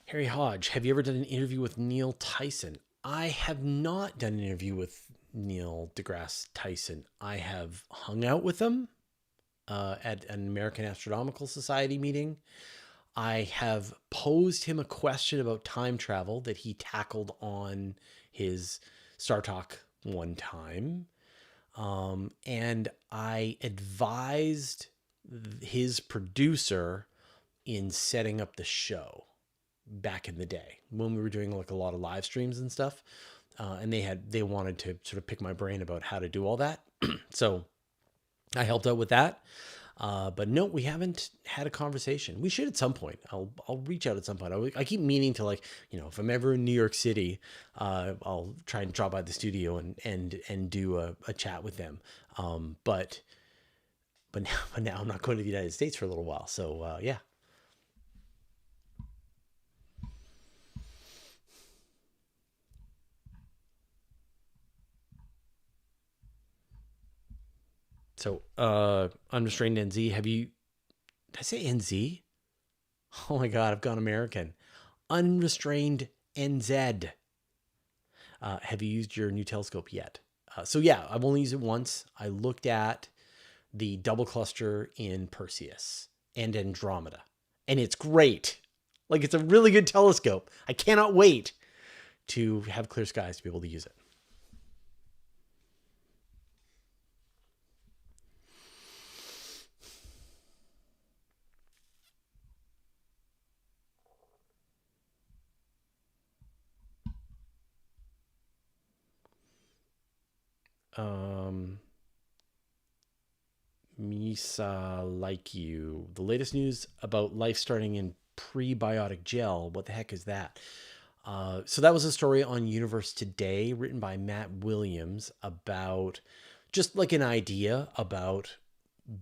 A: Harry Hodge, have you ever done an interview with Neil Tyson? I have not done an interview with Neil deGrasse Tyson. I have hung out with him at an American Astronomical Society meeting. I have posed him a question about time travel that he tackled on his Star Talk one time. And I advised his producer in setting up the show back in the day when we were doing like a lot of live streams and stuff. And they wanted to sort of pick my brain about how to do all that. So I helped out with that. But no, we haven't had a conversation. We should at some point. I'll reach out at some point. I keep meaning to, like, if I'm ever in New York City, I'll try and drop by the studio and do a chat with them. But now I'm not going to the United States for a little while. So yeah. So, Unrestrained NZ, did I say NZ? Oh my God, I've gone American. Unrestrained NZ. Have you used your new telescope yet? So yeah, I've only used it once. I looked at the double cluster in Perseus and Andromeda, and it's great. Like, it's a really good telescope. I cannot wait to have clear skies to be able to use it. Misa, like you, the latest news about life starting in prebiotic gel. What the heck is that? So that was a story on Universe Today written by Matt Williams about just like an idea about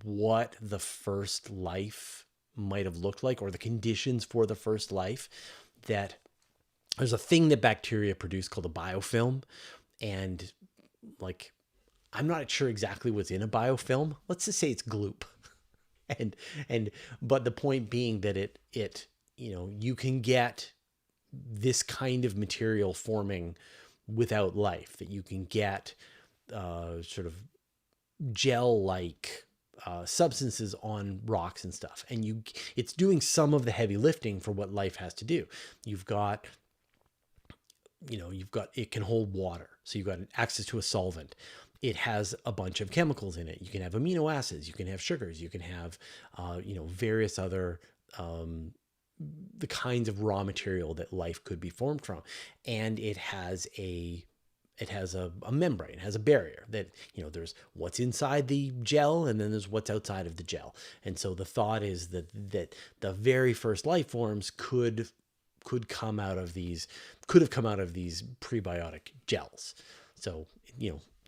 A: what the first life might have looked like, or the conditions for the first life. That there's a thing that bacteria produce called a biofilm, and like, I'm not sure exactly what's in a biofilm. Let's just say it's gloop. But the point being that it you can get this kind of material forming without life, that you can get sort of gel-like substances on rocks and stuff. And it's doing some of the heavy lifting for what life has to do. You've got, it can hold water. So you've got access to a solvent. It has a bunch of chemicals in it. You can have amino acids, you can have sugars, you can have, various other, the kinds of raw material that life could be formed from. And it has a membrane, it has a barrier that, there's what's inside the gel and then there's what's outside of the gel. And so the thought is that the very first life forms could have come out of these prebiotic gels. So,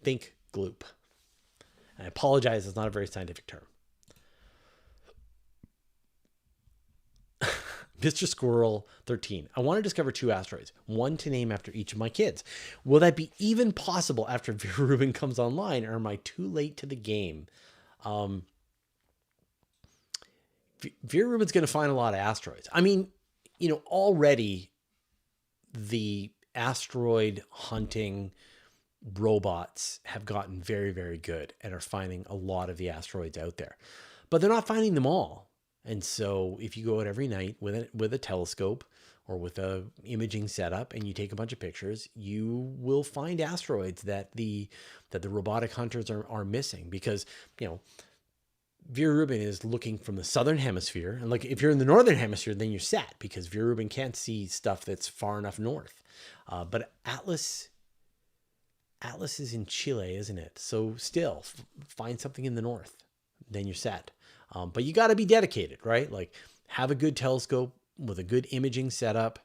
A: think gloop. And I apologize, it's not a very scientific term. Mr. Squirrel 13. I want to discover 2 asteroids, one to name after each of my kids. Will that be even possible after Vera Rubin comes online, or am I too late to the game? Vera Rubin's going to find a lot of asteroids. I mean, already the asteroid hunting robots have gotten very, very good and are finding a lot of the asteroids out there, but they're not finding them all. And so if you go out every night with a telescope or with a imaging setup and you take a bunch of pictures, you will find asteroids that the robotic hunters are missing, because, Vera Rubin is looking from the southern hemisphere, and like if you're in the northern hemisphere, then you're set, because Vera Rubin can't see stuff that's far enough north. But Atlas is in Chile, isn't it? So still, find something in the north, then you're set. But you got to be dedicated, right? Like, have a good telescope with a good imaging setup,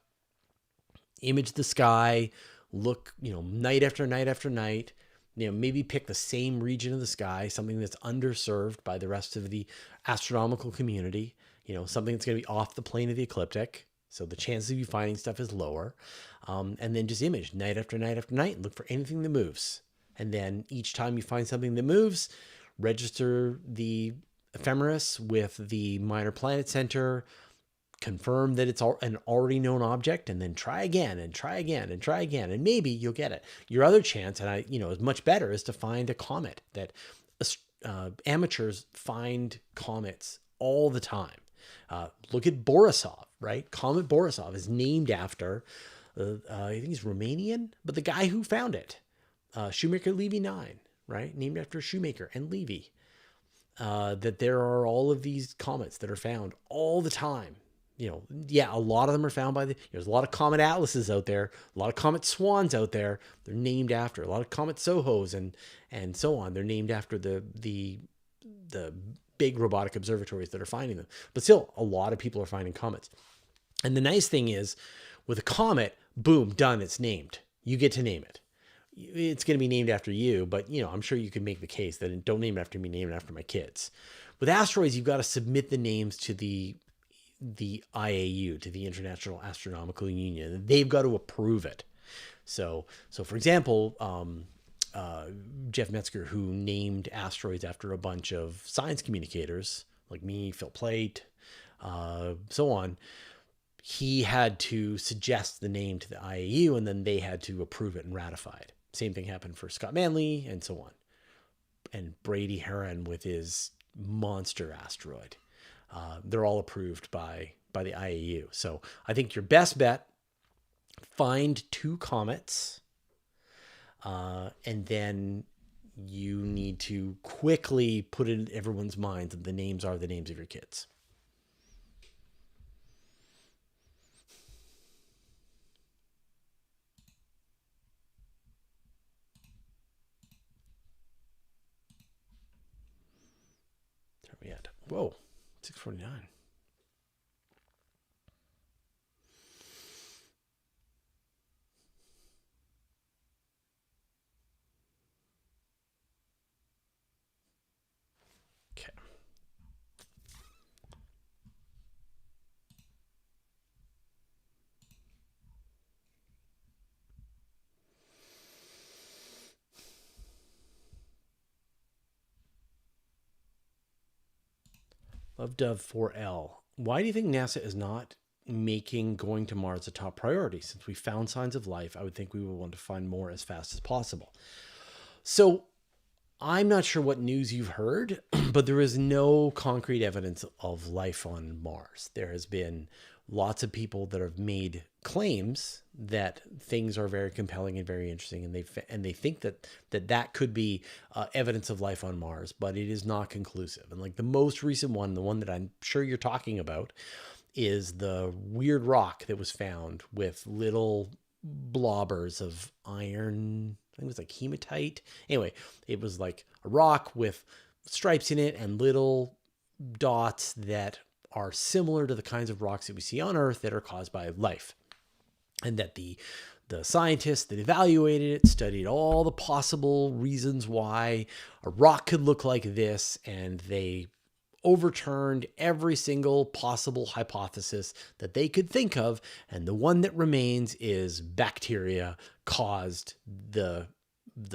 A: image the sky, look, night after night after night. Maybe pick the same region of the sky, something that's underserved by the rest of the astronomical community, something that's going to be off the plane of the ecliptic. So the chances of you finding stuff is lower. And then just image night after night after night and look for anything that moves. And then each time you find something that moves, register the ephemeris with the Minor Planet Center, confirm that it's an already known object, and then try again and try again and try again, and maybe you'll get it. Your other chance, and is much better, is to find a comet. That amateurs find comets all the time. Look at Borisov, right? Comet Borisov is named after, I think he's Romanian, but the guy who found it, Shoemaker-Levy 9, right? Named after Shoemaker and Levy. That there are all of these comets that are found all the time. A lot of them are found by there's a lot of Comet Atlases out there, a lot of Comet Swans out there. They're named after a lot of Comet Sohos and so on. They're named after the big robotic observatories that are finding them. But still, a lot of people are finding comets. And the nice thing is, with a comet, boom, done, it's named. You get to name it. It's going to be named after you, but I'm sure you could make the case that don't name it after me, name it after my kids. With asteroids, you've got to submit the names to the IAU, to the International Astronomical Union. They've got to approve it. So for example, Jeff Metzger, who named asteroids after a bunch of science communicators like me, Phil Plait, so on, he had to suggest the name to the IAU, and then they had to approve it and ratify it. Same thing happened for Scott Manley and so on. And Brady Heron with his monster asteroid. They're all approved by the IAU. So I think your best bet, find 2 comets, and then you need to quickly put it in everyone's minds that the names are the names of your kids. Where are we at? Whoa, 6:49. Okay. Love Dove 4L. Why do you think NASA is not making going to Mars a top priority? Since we found signs of life, I would think we would want to find more as fast as possible. So I'm not sure what news you've heard, but there is no concrete evidence of life on Mars. There has been lots of people that have made claims that things are very compelling and very interesting, and they think that could be evidence of life on Mars, but it is not conclusive. And like the most recent one, the one that I'm sure you're talking about, is the weird rock that was found with little blobbers of iron. I think it was like hematite. Anyway, it was like a rock with stripes in it and little dots that are similar to the kinds of rocks that we see on Earth that are caused by life. And that the scientists that evaluated it studied all the possible reasons why a rock could look like this, and they overturned every single possible hypothesis that they could think of, and the one that remains is bacteria caused the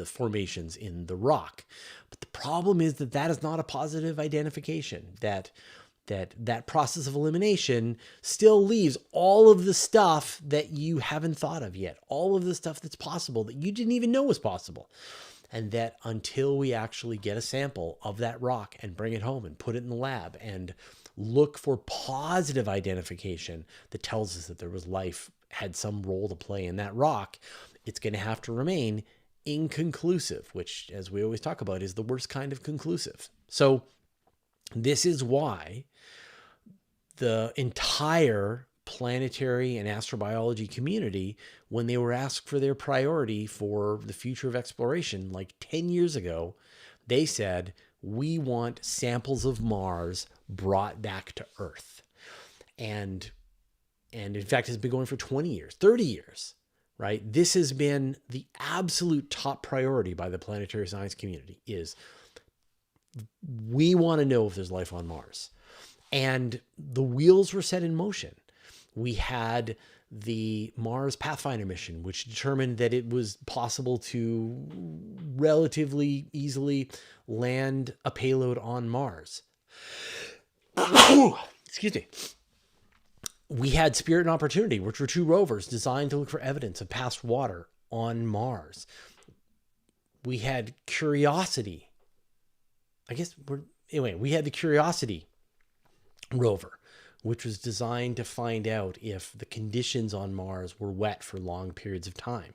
A: formations in the rock. But the problem is that is not a positive identification. That process of elimination still leaves all of the stuff that you haven't thought of yet, all of the stuff that's possible that you didn't even know was possible. And that until we actually get a sample of that rock and bring it home and put it in the lab and look for positive identification that tells us that there was life, had some role to play in that rock, it's going to have to remain inconclusive, which, as we always talk about, is the worst kind of conclusive. So this is why the entire planetary and astrobiology community, when they were asked for their priority for the future of exploration, like 10 years ago, they said, we want samples of Mars brought back to Earth. And in fact, it's been going for 20 years, 30 years, right? This has been the absolute top priority by the planetary science community, is we want to know if there's life on Mars. And the wheels were set in motion. We had the Mars Pathfinder mission, which determined that it was possible to relatively easily land a payload on Mars. Excuse me. We had Spirit and Opportunity, which were 2 rovers designed to look for evidence of past water on Mars. We had Curiosity. We had the Curiosity rover, which was designed to find out if the conditions on Mars were wet for long periods of time.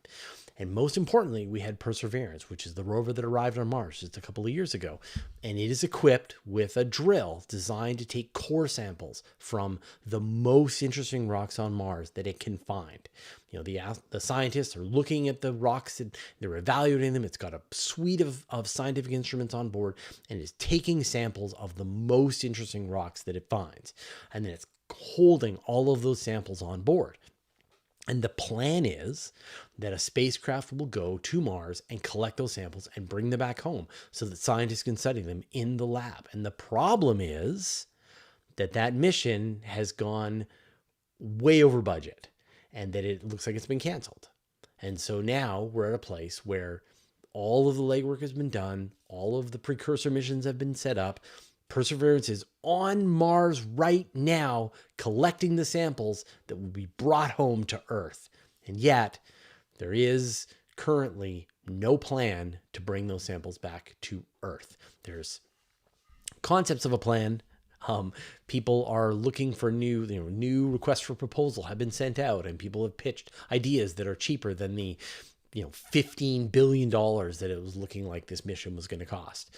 A: And most importantly, we had Perseverance, which is the rover that arrived on Mars just a couple of years ago. And it is equipped with a drill designed to take core samples from the most interesting rocks on Mars that it can find. The scientists are looking at the rocks and they're evaluating them. It's got a suite of scientific instruments on board and is taking samples of the most interesting rocks that it finds. And then it's holding all of those samples on board. And the plan is that a spacecraft will go to Mars and collect those samples and bring them back home so that scientists can study them in the lab. And the problem is that mission has gone way over budget and that it looks like it's been canceled. And so now we're at a place where all of the legwork has been done. All of the precursor missions have been set up. Perseverance is on Mars right now, collecting the samples that will be brought home to Earth. And yet, there is currently no plan to bring those samples back to Earth. There's concepts of a plan. People are looking for new requests for proposal have been sent out, and people have pitched ideas that are cheaper than the $15 billion that it was looking like this mission was going to cost.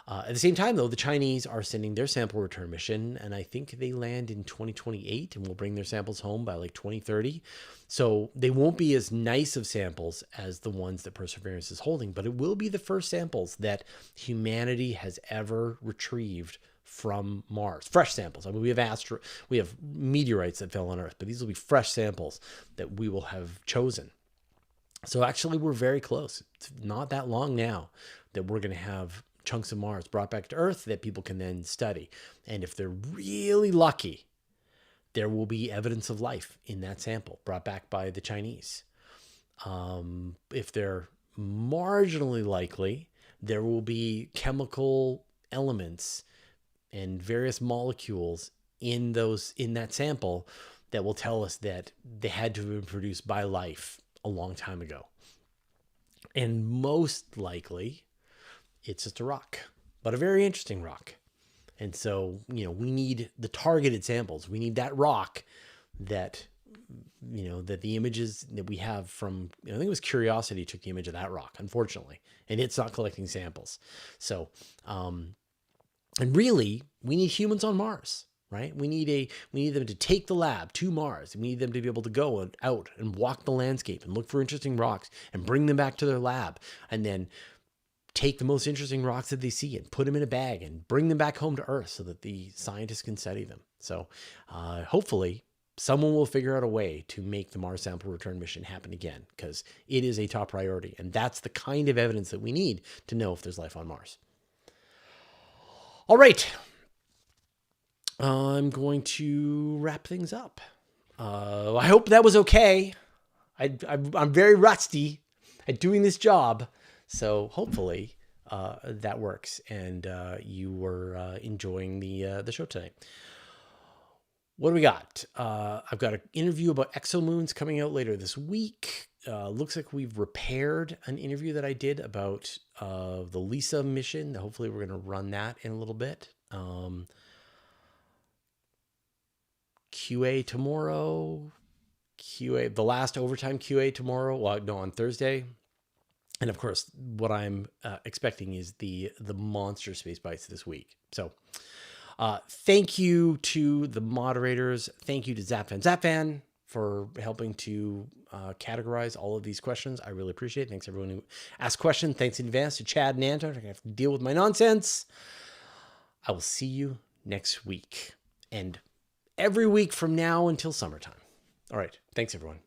A: At the same time, though, the Chinese are sending their sample return mission, and I think they land in 2028 and will bring their samples home by like 2030. So they won't be as nice of samples as the ones that Perseverance is holding, but it will be the first samples that humanity has ever retrieved from Mars. Fresh samples. I mean, we have meteorites that fell on Earth, but these will be fresh samples that we will have chosen. So actually, we're very close. It's not that long now that we're going to have chunks of Mars brought back to Earth that people can then study. And if they're really lucky, there will be evidence of life in that sample brought back by the Chinese. If they're marginally likely, there will be chemical elements and various molecules in that sample that will tell us that they had to have been produced by life a long time ago. And most likely, it's just a rock, but a very interesting rock. And so, we need the targeted samples. We need that rock that the images that we have from, I think it was Curiosity took the image of that rock, unfortunately, and it's not collecting samples. So, and really, we need humans on Mars, right? We need them to take the lab to Mars. We need them to be able to go out and walk the landscape and look for interesting rocks and bring them back to their lab, and then take the most interesting rocks that they see and put them in a bag and bring them back home to Earth so that the scientists can study them. So hopefully someone will figure out a way to make the Mars sample return mission happen again, because it is a top priority. And that's the kind of evidence that we need to know if there's life on Mars. All right. I'm going to wrap things up. I hope that was okay. I'm very rusty at doing this job. So hopefully that works and you were enjoying the show tonight. What do we got? I've got an interview about exomoons coming out later this week. Looks like we've repaired an interview that I did about the LISA mission. Hopefully we're going to run that in a little bit. QA tomorrow. The last overtime QA tomorrow. Well, no, on Thursday. And of course, what I'm expecting is the monster space bites this week. So thank you to the moderators. Thank you to Zapfan for helping to categorize all of these questions. I really appreciate it. Thanks everyone who asked questions. Thanks in advance to Chad and Anton. I'm going to have to deal with my nonsense. I will see you next week and every week from now until summertime. All right. Thanks, everyone.